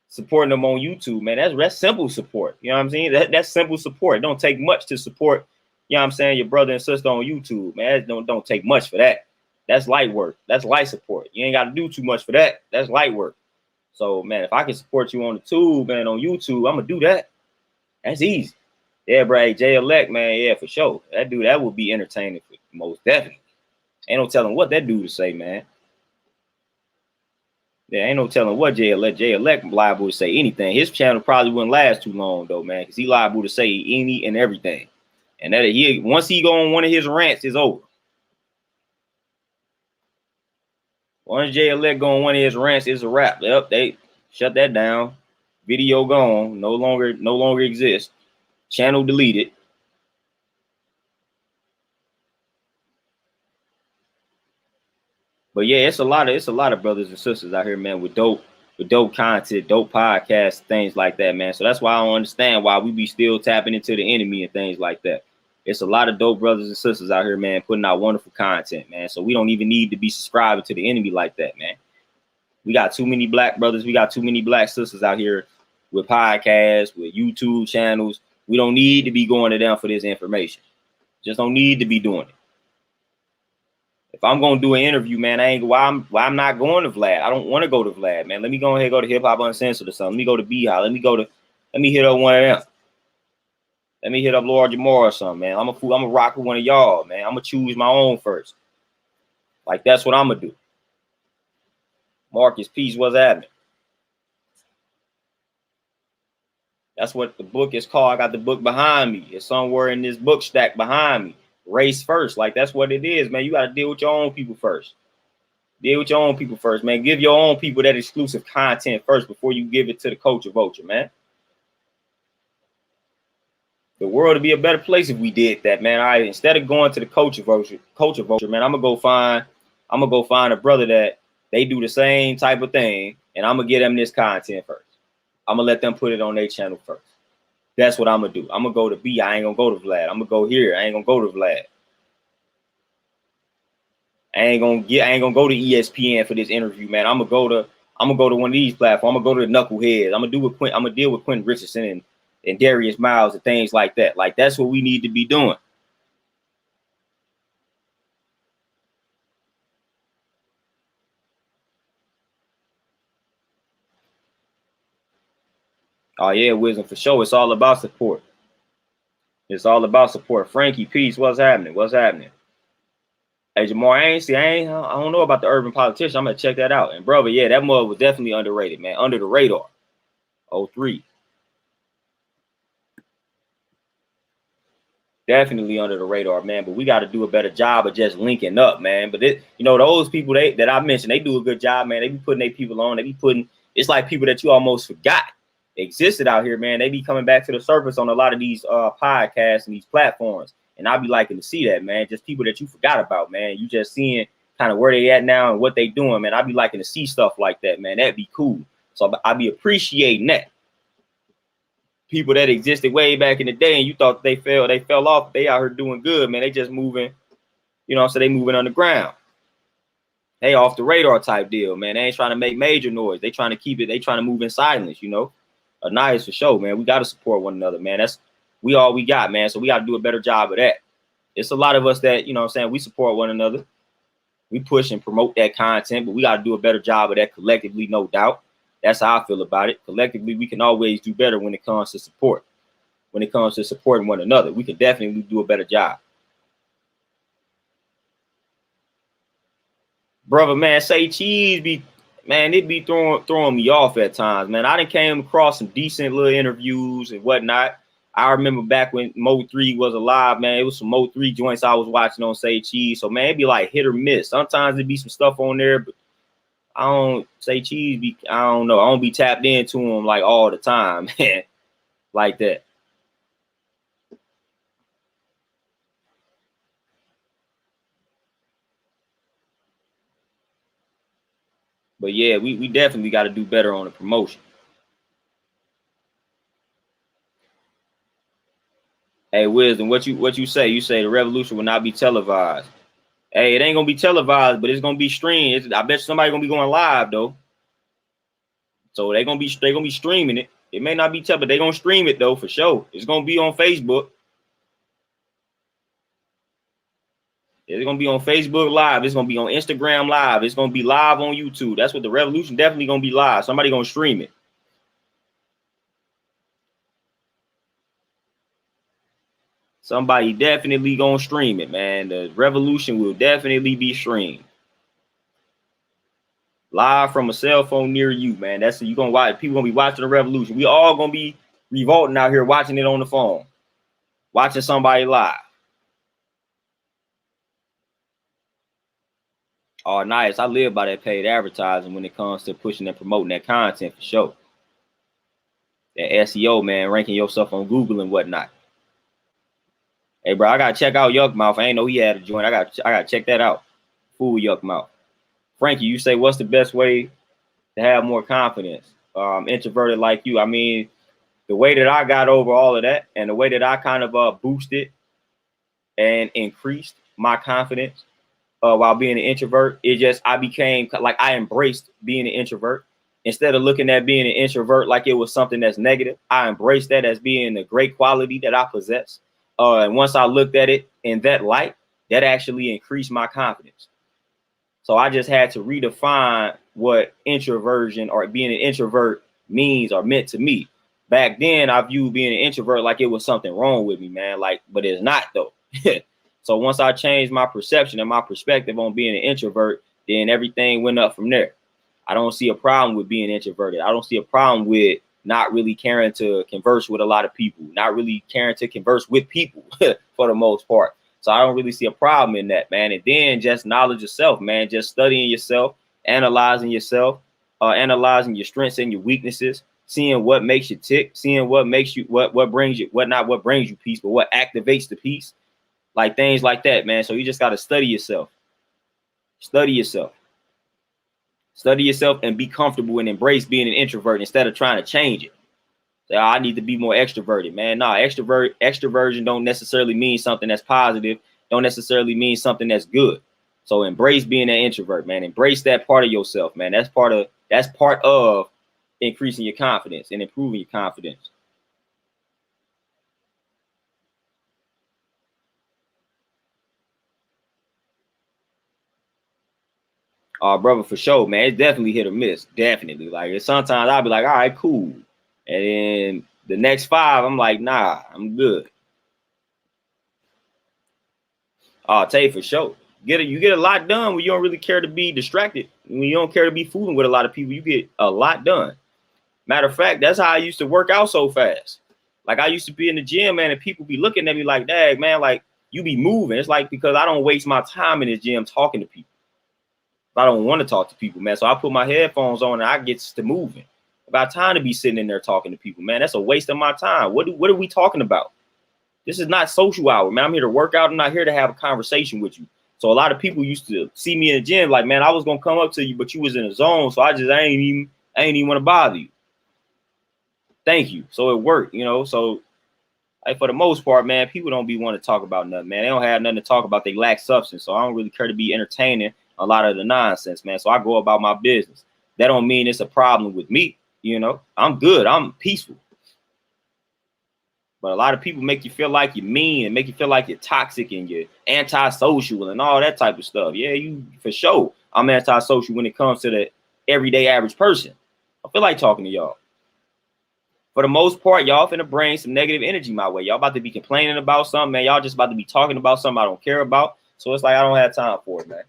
Speaker 1: supporting them on YouTube, man. That's simple support. You know what I'm saying? That's simple support. It don't take much to support, you know what I'm saying, your brother and sister on YouTube, man. It don't take much for that. That's light work. That's light support. You ain't got to do too much for that. That's light work. So, man, if I can support you on the tube, man, on YouTube, I'm going to do that. That's easy. Yeah, bro. Hey, Jay Elect, man. Yeah, for sure. That would be entertaining for most definitely. Ain't no telling what that dude to say, man. Yeah, ain't no telling what Jay Elect liable to say anything. His channel probably wouldn't last too long, though, man, because he liable to say any and everything. And that once he go on one of his rants, it's over. Once Jay Elect go on one of his rants, it's a wrap. Yep, they shut that down. Video gone. No longer exists. Channel deleted. But yeah, it's a lot of brothers and sisters out here, man, with dope content, dope podcasts, things like that, man. So that's why I don't understand why we be still tapping into the enemy and things like that. It's a lot of dope brothers and sisters out here, man, putting out wonderful content, man. So we don't even need to be subscribing to the enemy like that, man. We got too many black brothers. We got too many black sisters out here with podcasts, with YouTube channels. We don't need to be going to them for this information. Just don't need to be doing it. If I'm gonna do an interview, man, why I'm not going to Vlad. I don't want to go to Vlad, man. Let me go ahead and go to Hip Hop Uncensored or something. Let me go to Beehive. Let me hit up one of them. Let me hit up Lord Jamar or something, man. I'm a rock with one of y'all, man. I'm gonna choose my own first. Like that's what I'm gonna do. Marcus, peace, what's happening? That's what the book is called. I got the book behind me. It's somewhere in this book stack behind me. Race first. Like that's what it is, man. You got to deal with your own people first. Deal with your own people first, man. Give your own people that exclusive content first before you give it to the culture vulture, man. The world would be a better place if we did that, man. All right, instead of going to the culture vulture, man, I'm gonna go find a brother that they do the same type of thing, and I'm gonna get them this content first. I'm gonna let them put it on their channel first. That's what I'm gonna do. I'm gonna go to B. I ain't gonna go to Vlad. I'm gonna go here. I ain't gonna go to Vlad. I ain't gonna go to ESPN for this interview, man. I'm gonna go to one of these platforms. I'm gonna go to the Knuckleheads. I'm gonna deal with Quentin Richardson and Darius Miles and things like that. Like that's what we need to be doing. Oh yeah, Wisdom for sure. It's all about support. It's all about support. Frankie, peace. What's happening? What's happening? Hey Jamar, I don't know about the urban politician. I'm gonna check that out. And brother, yeah, that mug was definitely underrated, man. Under the radar. 03. Definitely under the radar, man. But we got to do a better job of just linking up, man. But those people that I mentioned, they do a good job, man. They be putting their people on. They be putting. It's like people that you almost forgot existed out here, man. They be coming back to the surface on a lot of these podcasts and these platforms. And I be liking to see that, man. Just people that you forgot about, man. You just seeing kind of where they at now and what they doing, man. I be liking to see stuff like that, man. That'd be cool. So I be appreciating that. People that existed way back in the day and you thought they fell off, they out here doing good, man. They just moving, so they moving underground. They off the radar type deal, man. They ain't trying to make major noise. They trying to keep it, they trying to move in silence, Nice for sure, man. We got to support one another, man. That's all we got, man. So we got to do a better job of that. It's a lot of us that, we support one another. We push and promote that content, but we got to do a better job of that collectively, no doubt. That's how I feel about it. Collectively, we can always do better when it comes to support. When it comes to supporting one another, we can definitely do a better job. Brother, man, say cheese it be throwing me off at times, man. I done came across some decent little interviews and whatnot. I remember back when Mo 3 was alive, man. It was some Mo 3 joints I was watching on Say Cheese. So, man, it'd be like hit or miss. Sometimes there'd be some stuff on there, but I don't say cheese. I don't know. I don't be tapped into them like all the time, man, like that. But yeah, we definitely got to do better on the promotion. Hey, Wisdom, what you say? You say the revolution will not be televised. Hey, it ain't gonna be televised, but it's gonna be streamed. I bet somebody gonna be going live though. So they gonna be streaming it. It may not be but they gonna stream it though for sure. It's gonna be on Facebook. It's gonna be on Facebook Live. It's gonna be on Instagram Live. It's gonna be live on YouTube. That's what the revolution definitely gonna be live. Somebody gonna stream it. Somebody definitely gonna stream it, man. The revolution will definitely be streamed live from a cell phone near you, man. That's you gonna watch. People gonna be watching the revolution. We all gonna be revolting out here watching it on the phone, watching somebody live. Oh, nice. I live by that paid advertising when it comes to pushing and promoting that content for sure. That SEO, man, ranking yourself on Google and whatnot. Hey, bro, I gotta check out Yuck Mouth. I ain't know he had a joint. I gotta check that out. Fool Yuck Mouth. Frankie, you say what's the best way to have more confidence? Introverted like you. I mean, the way that I got over all of that and the way that I kind of boosted and increased my confidence while being an introvert, I became like I embraced being an introvert. Instead of looking at being an introvert like it was something that's negative, I embraced that as being a great quality that I possess. And once I looked at it in that light, that actually increased my confidence. So I just had to redefine what introversion or being an introvert means or meant to me. back then I viewed being an introvert like it was something wrong with me, man. Like, but it's not though. So once I changed my perception and my perspective on being an introvert, then everything went up from there. I don't see a problem with being introverted. I don't see a problem with not really caring to converse with a lot of people, not really caring to converse with people for the most part. So I don't really see a problem in that, man. And then just knowledge of self, man, just studying yourself, analyzing yourself, analyzing your strengths and your weaknesses, seeing what makes you tick, seeing what makes you, what brings you, what brings you peace, but what activates the peace, like things like that, man. So you just got to study yourself, study yourself. Study yourself and be comfortable and embrace being an introvert instead of trying to change it. Say, oh, I need to be more extroverted, man. Nah, extroversion don't necessarily mean something that's positive, don't necessarily mean something that's good. So embrace being an introvert, man. Embrace that part of yourself, man. That's part of increasing your confidence and improving your confidence. Brother, for sure, man. It's definitely hit or miss. Definitely. Like, sometimes I'll be like, all right, cool. And then the next 5, I'm like, nah, I'm good. I'll tell you for sure. You get a lot done when you don't really care to be distracted. When you don't care to be fooling with a lot of people, you get a lot done. Matter of fact, that's how I used to work out so fast. Like, I used to be in the gym, man, and people be looking at me like, dang, man, like, you be moving. It's like, because I don't waste my time in the gym talking to people. I don't want to talk to people, man. So I put my headphones on and I get to moving. About time to be sitting in there talking to people, man. That's a waste of my time. What are we talking about? This is not social hour, man. I'm here to work out. I'm not here to have a conversation with you. So a lot of people used to see me in the gym like, man, I was gonna come up to you, but you was in a zone, so I ain't even want to bother you. Thank you. So it worked, you know. So like, for the most part, man, people don't be wanting to talk about nothing, man. They don't have nothing to talk about. They lack substance. So I don't really care to be entertaining a lot of the nonsense, man. So I go about my business. That don't mean it's a problem with me, you know. I'm good. I'm peaceful. But a lot of people make you feel like you're mean and make you feel like you're toxic and you're antisocial and all that type of stuff. Yeah, you for sure. I'm antisocial when it comes to the everyday average person. I feel like talking to y'all. For the most part, y'all finna bring some negative energy my way. Y'all about to be complaining about something, man. Y'all just about to be talking about something I don't care about. So it's like, I don't have time for it, man.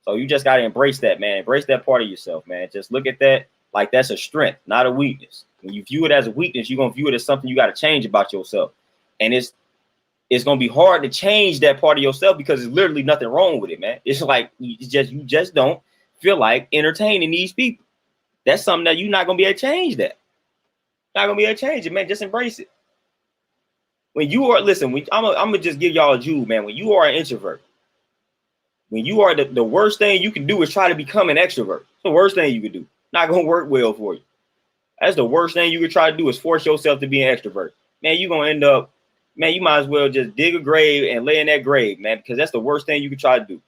Speaker 1: So you just got to embrace that, man. Embrace that part of yourself, man. Just look at that like that's a strength, not a weakness. When you view it as a weakness, you're going to view it as something you got to change about yourself. And it's going to be hard to change that part of yourself because there's literally nothing wrong with it, man. It's like you just don't feel like entertaining these people. That's something that you're not going to be able to change that. Not going to be able to change it, man. Just embrace it. When you are, listen, I'm going to just give y'all a jewel, man. When you are an introvert, when you are the worst thing you can do is try to become an extrovert. It's the worst thing you can do. Not going to work well for you. That's the worst thing you could try to do is force yourself to be an extrovert. Man, you're going to end up, man, you might as well just dig a grave and lay in that grave, man, because that's the worst thing you could try to do.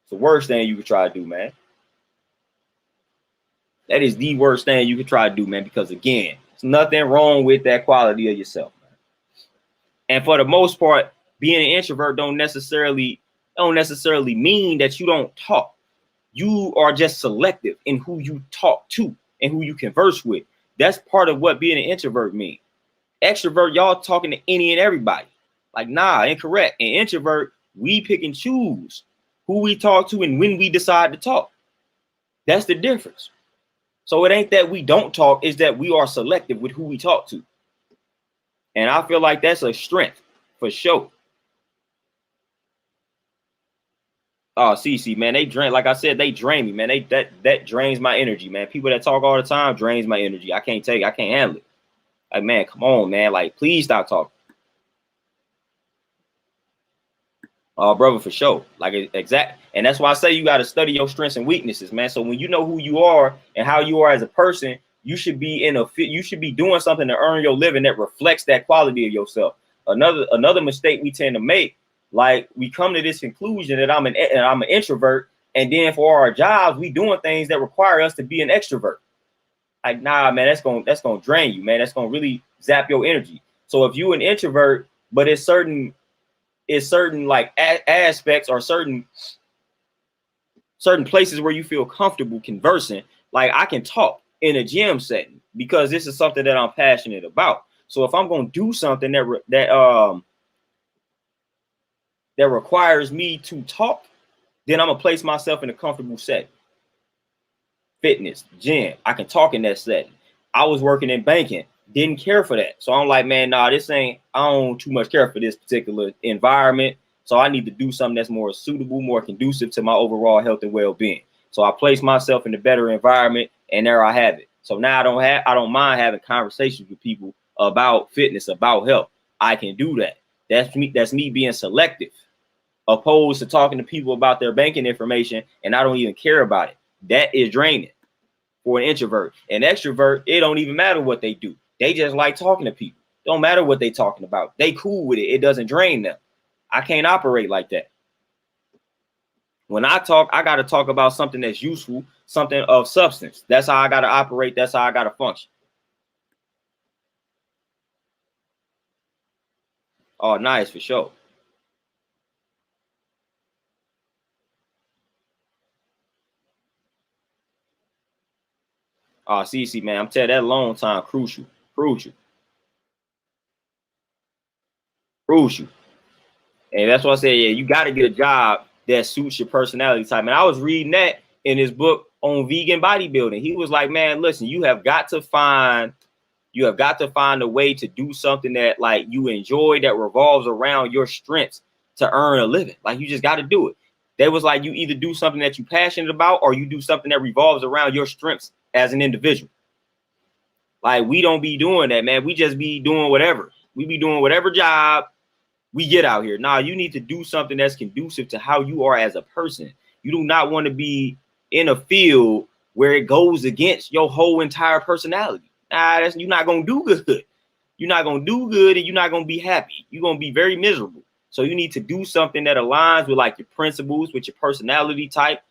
Speaker 1: It's the worst thing you could try to do, man. That is the worst thing you could try to do, man, because, again, there's nothing wrong with that quality of yourself, man. And for the most part, being an introvert don't necessarily mean that you don't talk. You are just selective in who you talk to and who you converse with. That's part of what being an introvert means. Extrovert, y'all talking to any and everybody. Like, nah, incorrect. An introvert, we pick and choose who we talk to and when we decide to talk. That's the difference. So it ain't that we don't talk, it's that we are selective with who we talk to. And I feel like that's a strength for sure. Oh, CC, man, they drain. Like I said, they drain me, man. That drains my energy, man. People that talk all the time drains my energy. I can't take it. I can't handle it. Like, man, come on, man. Like, please stop talking. Oh, brother, for sure. Like, exact. And that's why I say you got to study your strengths and weaknesses, man. So when you know who you are and how you are as a person, you should be you should be doing something to earn your living that reflects that quality of yourself. Another mistake we tend to make. Like, we come to this conclusion that I'm an introvert, and then for our jobs, we doing things that require us to be an extrovert. Like, nah, man, that's gonna drain you, man. That's gonna really zap your energy. So if you an introvert, but it's certain like aspects or certain places where you feel comfortable conversing, like I can talk in a gym setting because this is something that I'm passionate about. So if I'm going to do something that requires me to talk, then I'm gonna place myself in a comfortable setting. Fitness, gym, I can talk in that setting. I was working in banking, didn't care for that. So I'm like, man, nah, I don't too much care for this particular environment. So I need to do something that's more suitable, more conducive to my overall health and well-being. So I place myself in a better environment, and there I have it. So now I don't mind having conversations with people about fitness, about health. I can do that. That's me being selective, opposed to talking to people about their banking information and I don't even care about it. That is draining for an introvert. An extrovert, it don't even matter what they do. They just like talking to people. Don't matter what they talking about. They cool with it. It doesn't drain them. I can't operate like that. When I talk, I got to talk about something that's useful, something of substance. That's how I got to operate. That's how I got to function. Oh, nice, for sure. Oh, see, man, I'm telling you, that long time crucial, crucial, crucial. And that's why I say, yeah, you got to get a job that suits your personality type. And I was reading that in his book on vegan bodybuilding. He was like, man, listen, you have got to find a way to do something that like you enjoy, that revolves around your strengths to earn a living. Like you just got to do it. They was like, you either do something that you're passionate about or you do something that revolves around your strengths as an individual. Like we don't be doing that, man. We just be doing whatever. We be doing whatever job we get out here. Nah, you need to do something that's conducive to how you are as a person. You do not want to be in a field where it goes against your whole entire personality. Nah, you're not gonna do good. You're not gonna do good, and you're not gonna be happy. You're gonna be very miserable. So you need to do something that aligns with like your principles, with your personality type,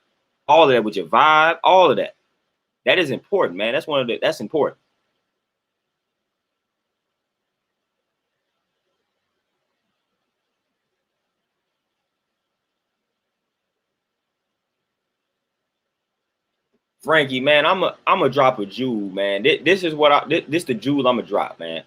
Speaker 1: all of that, with your vibe, all of that. That is important, man. That's important. Frankie, man, I'm a drop a jewel, man. This is what this the jewel I'm gonna drop, man.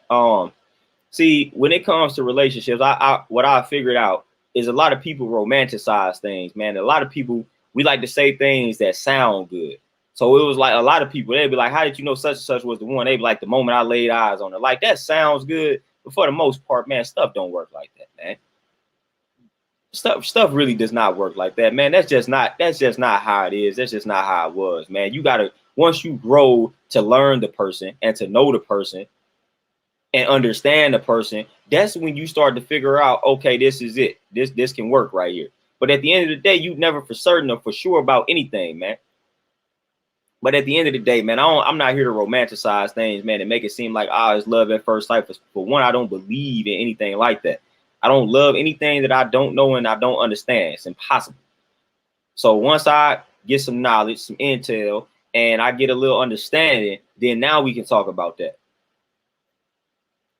Speaker 1: See, when it comes to relationships, what I figured out is a lot of people romanticize things, man. A lot of people, we like to say things that sound good. So it was like a lot of people, they'd be like, how did you know such and such was the one? They'd be like, the moment I laid eyes on her. Like, that sounds good. But for the most part, man, stuff don't work like that, man. Stuff really does not work like that, man. That's just not how it is. That's just not how it was, man. You gotta, once you grow to learn the person and to know the person and understand the person, that's when you start to figure out, okay, this is it. This can work right here. But at the end of the day, you never for certain or for sure about anything, man. But at the end of the day, man, I'm not here to romanticize things, man, and make it seem like, it's love at first sight. For one, I don't believe in anything like that. I don't love anything that I don't know and I don't understand. It's impossible. So once I get some knowledge, some intel, and I get a little understanding, then now we can talk about that.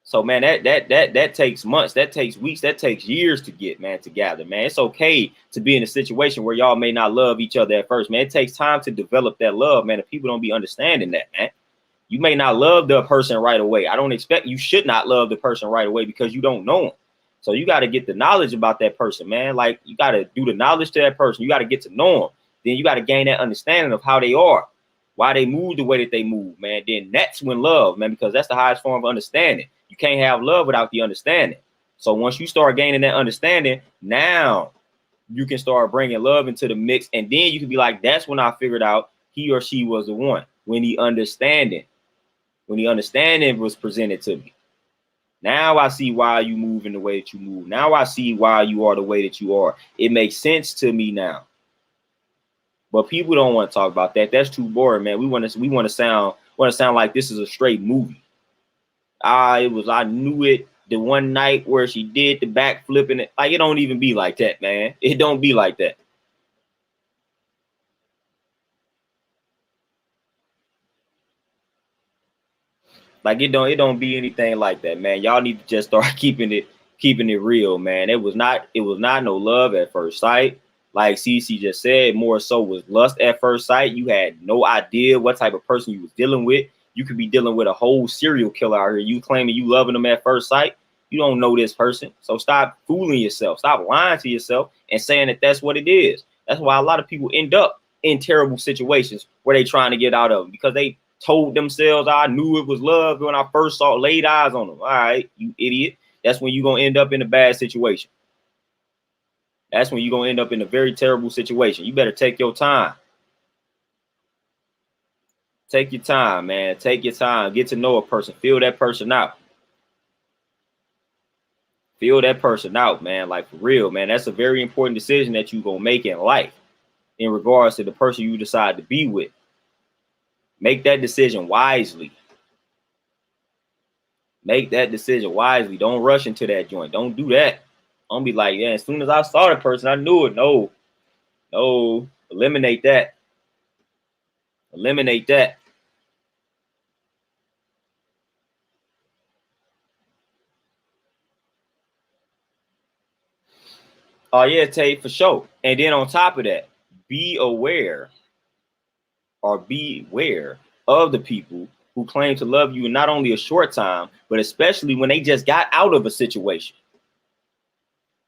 Speaker 1: So, man, that takes months, that takes weeks, that takes years to get, man, together, man. It's okay to be in a situation where y'all may not love each other at first, man. It takes time to develop that love, man. And people don't be understanding that, man. You may not love the person right away. I don't expect you should not love the person right away because you don't know them. So you got to get the knowledge about that person, man. Like you got to do the knowledge to that person. You got to get to know them. Then you got to gain that understanding of how they are, why they move the way that they move, man. Then that's when love, man, because that's the highest form of understanding. You can't have love without the understanding. So once you start gaining that understanding, now you can start bringing love into the mix. And then you can be like, that's when I figured out he or she was the one. When the understanding was presented to me. Now I see why you move in the way that you move. Now I see why you are the way that you are. It makes sense to me now. But people don't want to talk about that. That's too boring, man. We want to sound like this is a straight movie. I knew it the one night where she did the backflip and it. Like, it don't even be like that, man. It don't be like that. Like it don't be anything like that, man. Y'all need to just start keeping it real, man. It was not no love at first sight. like CC just said, more so was lust at first sight. You had no idea what type of person you was dealing with. You could be dealing with a whole serial killer out here. You claiming you loving them at first sight. You don't know this person. So stop fooling yourself. Stop lying to yourself and saying that that's what it is. That's why a lot of people end up in terrible situations where they trying to get out of them, because they told themselves, I knew it was love when I first laid eyes on them. All right, you idiot. That's when you're going to end up in a bad situation. That's when you're going to end up in a very terrible situation. You better take your time. Take your time, man. Take your time. Get to know a person. Feel that person out. Feel that person out, man. Like, for real, man. That's a very important decision that you're going to make in life in regards to the person you decide to be with. Make that decision wisely. Make that decision wisely. Don't rush into that joint. Don't do that. Don't be like, yeah, as soon as I saw the person, I knew it. No. No. Eliminate that. Eliminate that. Oh, yeah, Tate, for sure. And then on top of that, be aware or beware of the people who claim to love you in not only a short time, but especially when they just got out of a situation.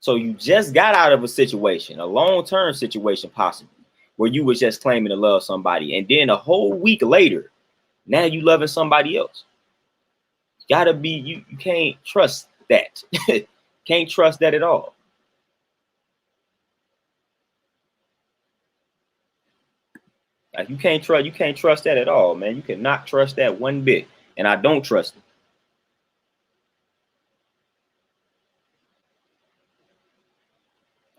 Speaker 1: So you just got out of a situation, a long-term situation possibly, where you was just claiming to love somebody. And then a whole week later, now you loving somebody else. Gotta be, you can't trust that. Can't trust that at all. Like, you can't trust that at all, man. You cannot trust that one bit. And I don't trust it.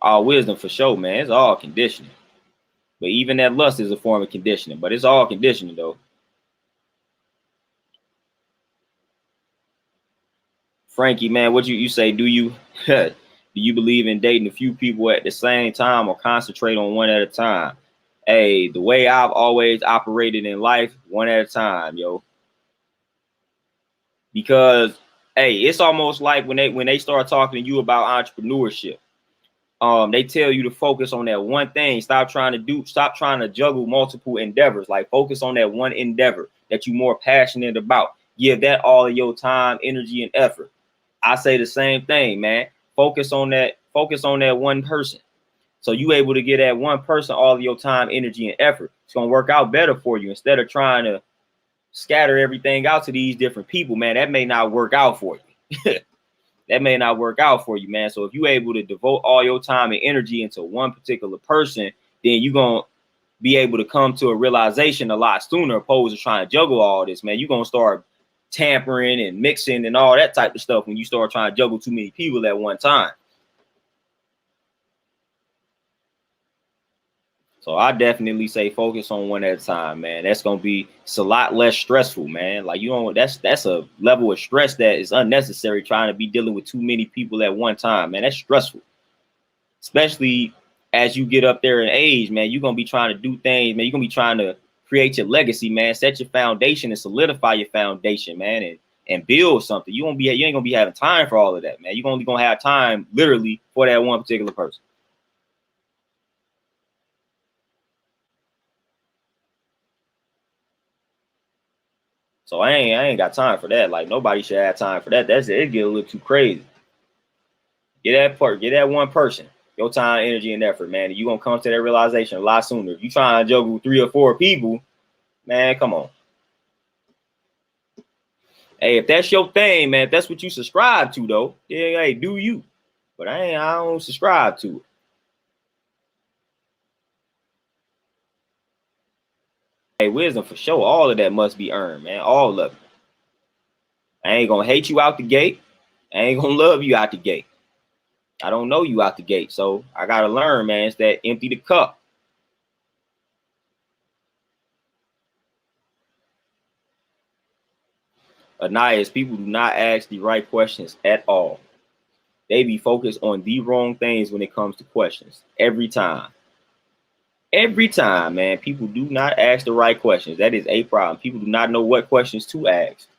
Speaker 1: All wisdom for sure, man. It's all conditioning. But even that lust is a form of conditioning. But it's all conditioning, though. Frankie, man, what you say? Do you do you believe in dating a few people at the same time or concentrate on one at a time? Hey, the way I've always operated in life, one at a time, yo. Because hey, it's almost like when they start talking to you about entrepreneurship. They tell you to focus on that one thing. Stop trying to juggle multiple endeavors. Like, focus on that one endeavor that you're more passionate about. Give that all of your time, energy, and effort. I say the same thing, man. Focus on that one person. So you able to get that one person all of your time, energy, and effort. It's gonna work out better for you instead of trying to scatter everything out to these different people, man. That may not work out for you. That may not work out for you, man. So if you're able to devote all your time and energy into one particular person, then you're going to be able to come to a realization a lot sooner, opposed to trying to juggle all this, man. You're going to start tampering and mixing and all that type of stuff when you start trying to juggle too many people at one time. So I definitely say focus on one at a time, man. That's gonna be, it's a lot less stressful, man. Like, you don't, that's a level of stress that is unnecessary, trying to be dealing with too many people at one time, man. That's stressful. Especially as you get up there in age, man. You're gonna be trying to do things, man. You're gonna be trying to create your legacy, man. Set your foundation and solidify your foundation, man, and build something. You ain't gonna be having time for all of that, man. You're only gonna have time literally for that one particular person. So I ain't got time for that. Like, nobody should have time for that. That's it. It get a little too crazy. Get that one person, your time, energy, and effort, man. And you gonna come to that realization a lot sooner. If you trying to juggle 3 or 4 people, man, come on. Hey, if that's your thing, man, if that's what you subscribe to, though, yeah, hey, do you. But I don't subscribe to it. Hey, wisdom for sure. All of that must be earned, man. All of it. I ain't gonna hate you out the gate. I ain't gonna love you out the gate. I don't know you out the gate. So I gotta learn, man. It's that empty the cup. Anais, people do not ask the right questions at all. They be focused on the wrong things when it comes to questions. Every time. Every time, man. People do not ask the right questions. That is a problem. People do not know what questions to ask.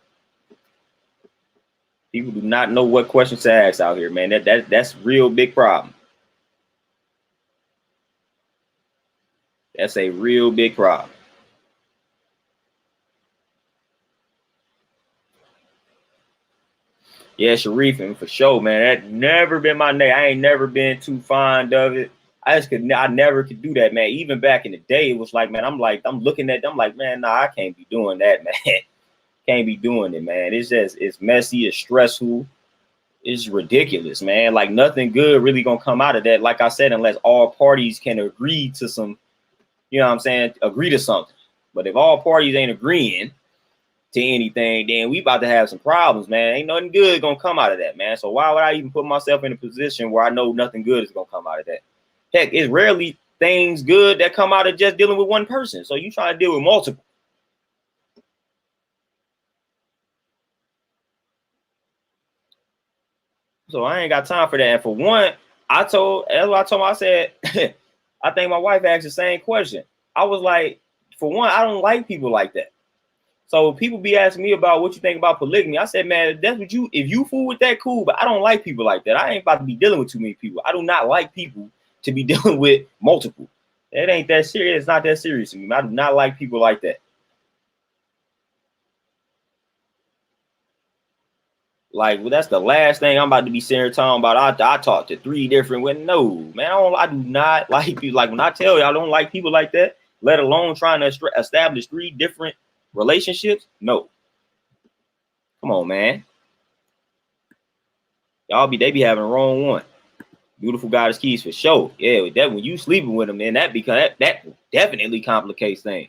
Speaker 1: People do not know what questions to ask out here, man. That's real big problem. That's a real big problem. Yeah, Sharif, and for sure, man. That never been my name. I ain't never been too fond of it. I never could do that, man. Even back in the day, it was like, man, I'm looking at them like, man, nah, I can't be doing that, man. Can't be doing it, man. It's messy, it's stressful, it's ridiculous, man. Like nothing good really gonna come out of that. Like I said, unless all parties can agree to some, you know what I'm saying, agree to something. But if all parties ain't agreeing to anything, then we about to have some problems, man. Ain't nothing good gonna come out of that, man. So why would I even put myself in a position where I know nothing good is gonna come out of that? Heck, it's rarely things good that come out of just dealing with one person. So you trying to deal with multiple. So I ain't got time for that. And for one, that's what I told him. I said, I think my wife asked the same question. I was like, for one, I don't like people like that. So people be asking me about what you think about polygamy. I said, man, that's what if you fool with that, cool. But I don't like people like that. I ain't about to be dealing with too many people. I do not like people to be dealing with multiple. It ain't that serious. It's not that serious to me. I do not like people like that. Like, well, that's the last thing I'm about to be sitting here talking about. I talked to 3 different women. No, man, I do not like people. Like when I tell you I don't like people like that, let alone trying to establish 3 different relationships. No, come on, man. They be having the wrong one. Beautiful goddess keys for sure. Yeah, with that when you sleeping with them, then that definitely complicates things.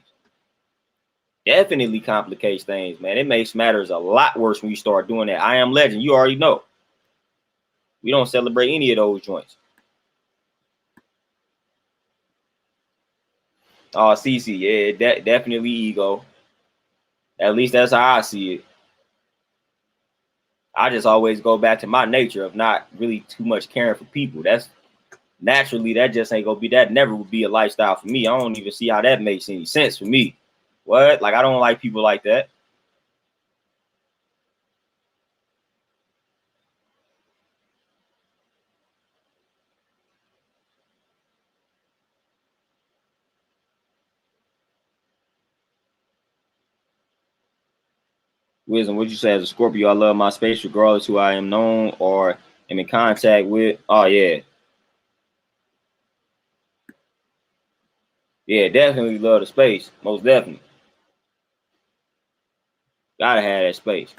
Speaker 1: Definitely complicates things, man. It makes matters a lot worse when you start doing that. I Am Legend, you already know. We don't celebrate any of those joints. Oh, CC, yeah, definitely ego. At least that's how I see it. I just always go back to my nature of not really too much caring for people. That's naturally that just ain't gonna be that. Never would be a lifestyle for me. I don't even see how that makes any sense for me. What? Like I don't like people like that. Wisdom, what you say as a Scorpio? I love my space regardless who I am known or am in contact with. Oh yeah. Yeah, definitely love the space. Most definitely. Gotta have that space.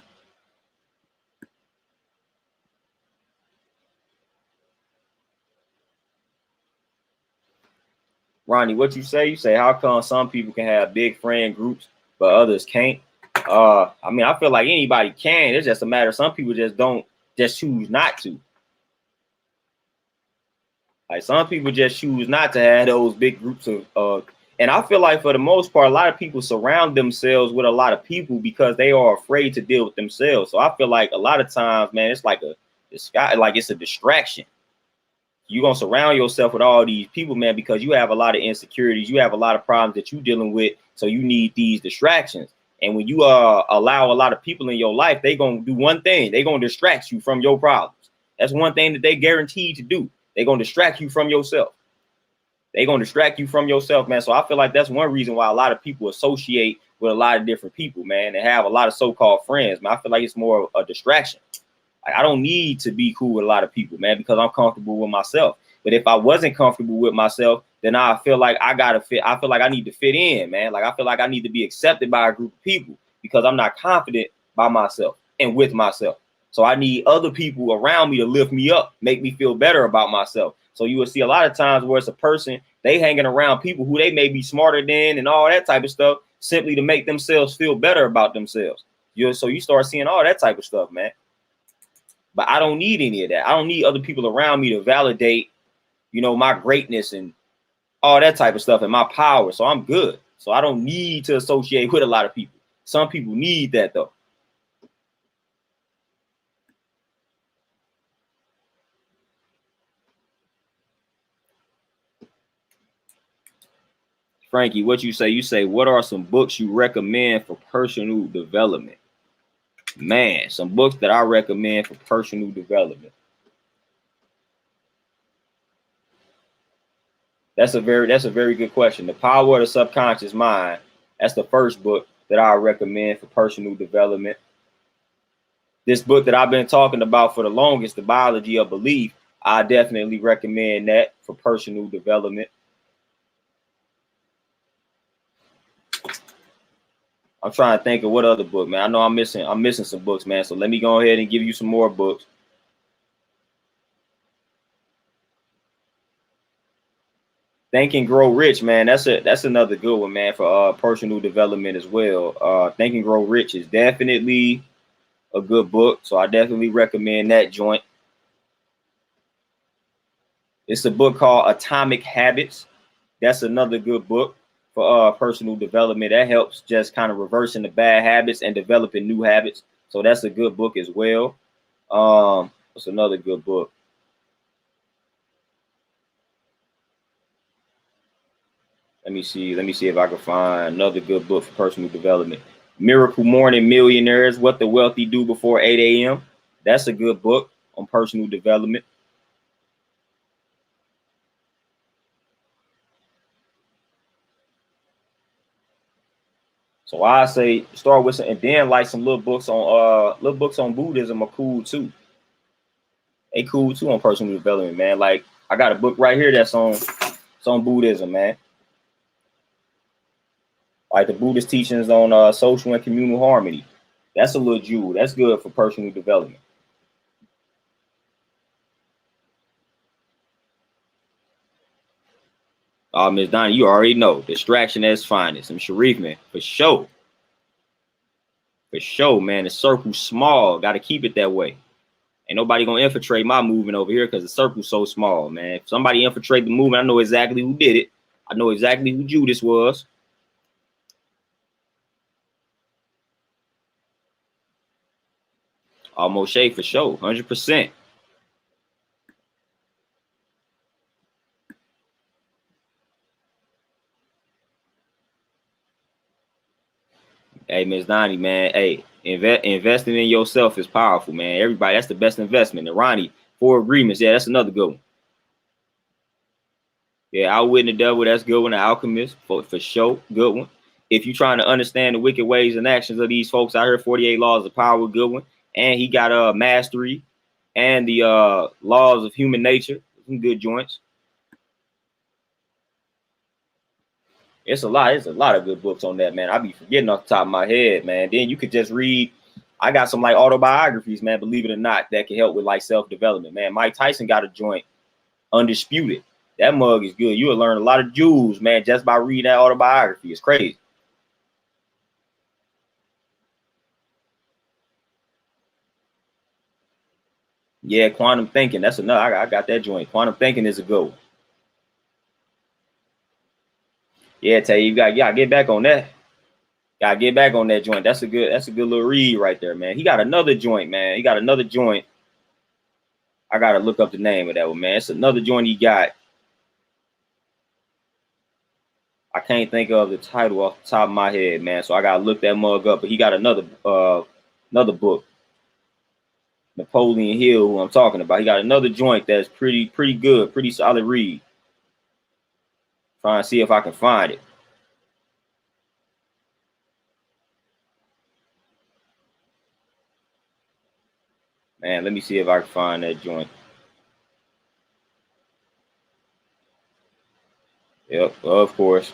Speaker 1: Ronnie, what you say? You say how come some people can have big friend groups but others can't? I mean, I feel like anybody can. It's just a matter. Some people just choose not to. Like some people just choose not to have those big groups of and I feel like for the most part, a lot of people surround themselves with a lot of people because they are afraid to deal with themselves. So I feel like a lot of times, man, it's like it's a distraction. You're gonna surround yourself with all these people, man, because you have a lot of insecurities, you have a lot of problems that you're dealing with. So you need these distractions. And when you allow a lot of people in your life, they gonna do one thing, they gonna distract you from your problems. That's one thing that they guaranteed to do. They're gonna distract you from yourself. They're gonna distract you from yourself, man. So I feel like that's one reason why a lot of people associate with a lot of different people, man, and have a lot of so-called friends. Man, I feel like it's more of a distraction. Like, I don't need to be cool with a lot of people, man, because I'm comfortable with myself. But if I wasn't comfortable with myself, then I feel like I gotta fit. I feel like I need to fit in, man. Like I feel like I need to be accepted by a group of people because I'm not confident by myself and with myself. So I need other people around me to lift me up, make me feel better about myself. So you will see a lot of times where it's a person, they hanging around people who they may be smarter than and all that type of stuff simply to make themselves feel better about themselves. So you start seeing all that type of stuff, man. But I don't need any of that. I don't need other people around me to validate, my greatness and all that type of stuff and my power. So I'm good. So I don't need to associate with a lot of people. Some people need that though. Frankie, what you say? You say, what are some books you recommend for personal development? Man, some books that I recommend for personal development. That's a very good question. The Power of the Subconscious Mind. That's the first book that I recommend for personal development. This book that I've been talking about for the longest, The Biology of Belief, I definitely recommend that for personal development. I'm trying to think of what other book, man. I know I'm missing some books, man. So let me go ahead and give you some more books. Think and Grow Rich, man. That's another good one, man, for personal development as well. Think and Grow Rich is definitely a good book, so I definitely recommend that joint. It's a book called Atomic Habits. That's another good book for personal development. That helps just kind of reversing the bad habits and developing new habits. So that's a good book as well. It's another good book. Let me see if I can find another good book for personal development. Miracle Morning Millionaires, What the Wealthy Do Before 8 a.m. That's a good book on personal development. So I say start with some, and then like some little books on Buddhism are cool too. They cool too on personal development, man. Like I got a book right here that's on Buddhism, man. Like the Buddhist teachings on social and communal harmony. That's a little jewel. That's good for personal development. Miss Donnie, you already know. Distraction at its finest. I'm Sharif, man. For sure. For sure, man. The circle's small. Got to keep it that way. Ain't nobody going to infiltrate my movement over here because the circle's so small, man. If somebody infiltrate the movement, I know exactly who did it. I know exactly who Judas was. Almost Shay for sure. 100%. Hey, Miss Donnie, man. Hey, investing in yourself is powerful, man. Everybody, that's the best investment. And Ronnie, 4 Agreements. Yeah, that's another good one. Yeah, Outwitting the Devil, that's good one. The Alchemist, for sure, good one. If you're trying to understand the wicked ways and actions of these folks out here, 48 Laws of Power, good one. And he got Mastery and the Laws of Human Nature, some good joints. It's a lot of good books on that, man. I be forgetting off the top of my head, man. Then you could just read. I got some like autobiographies, man, believe it or not, that can help with like self-development, man. Mike Tyson got a joint, Undisputed. That mug is good. You will learn a lot of jewels, man, just by reading that autobiography. It's crazy. Yeah, Quantum Thinking. That's another. I got that joint. Quantum Thinking is a good one. Yeah, tell you gotta get back on that. Gotta get back on that joint. That's a good little read right there, man. He got another joint, man. He got another joint. I gotta look up the name of that one, man. It's another joint he got. I can't think of the title off the top of my head, man. So I gotta look that mug up. But he got another book, Napoleon Hill, who I'm talking about. He got another joint that's pretty good, pretty solid read. Trying to see if I can find it. Man, let me see if I can find that joint. Yep, of course.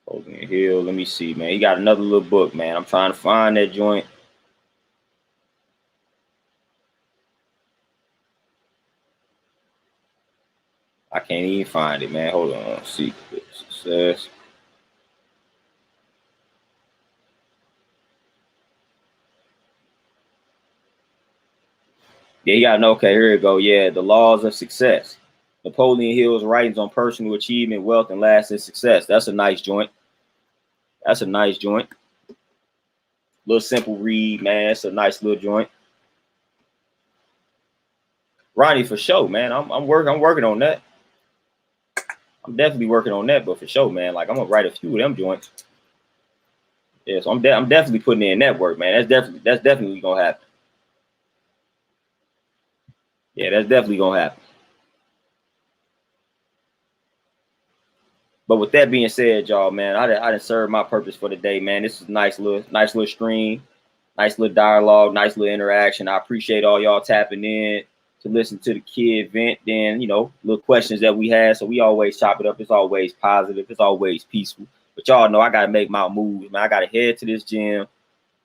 Speaker 1: Napoleon Hill. Let me see, man. He got another little book, man. I'm trying to find that joint. I can't even find it, man. Hold on. Secret Success. Yeah, you gotta know. Okay, here we go. Yeah, The Laws of Success. Napoleon Hill's writings on personal achievement, wealth, and lasting success. That's a nice joint. That's a nice joint. Little simple read, man. It's a nice little joint. Ronnie, for sure, man. I'm working on that. I'm definitely working on that, but for sure, man. Like I'm gonna write a few of them joints. Yeah, so I'm definitely putting in that work, man. That's definitely gonna happen. Yeah, that's definitely gonna happen. But with that being said, y'all, man, I done served my purpose for the day, man. This is a nice little stream, nice little dialogue, nice little interaction. I appreciate all y'all tapping in to listen to the kid vent. Then, you know, little questions that we had. So we always chop it up. It's always positive. It's always peaceful. But y'all know I gotta make my moves, man. I gotta head to this gym,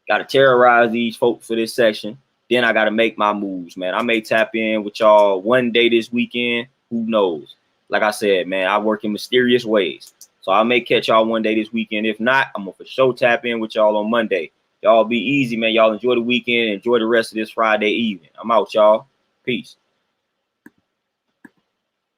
Speaker 1: gotta terrorize these folks for this session. Then I gotta make my moves, man. I may tap in with y'all one day this weekend. Who knows? Like I said, man, I work in mysterious ways. So I may catch y'all one day this weekend. If not, I'm gonna for sure tap in with y'all on Monday. Y'all be easy, man. Y'all enjoy the weekend. Enjoy the rest of this Friday evening. I'm out, y'all. Peace.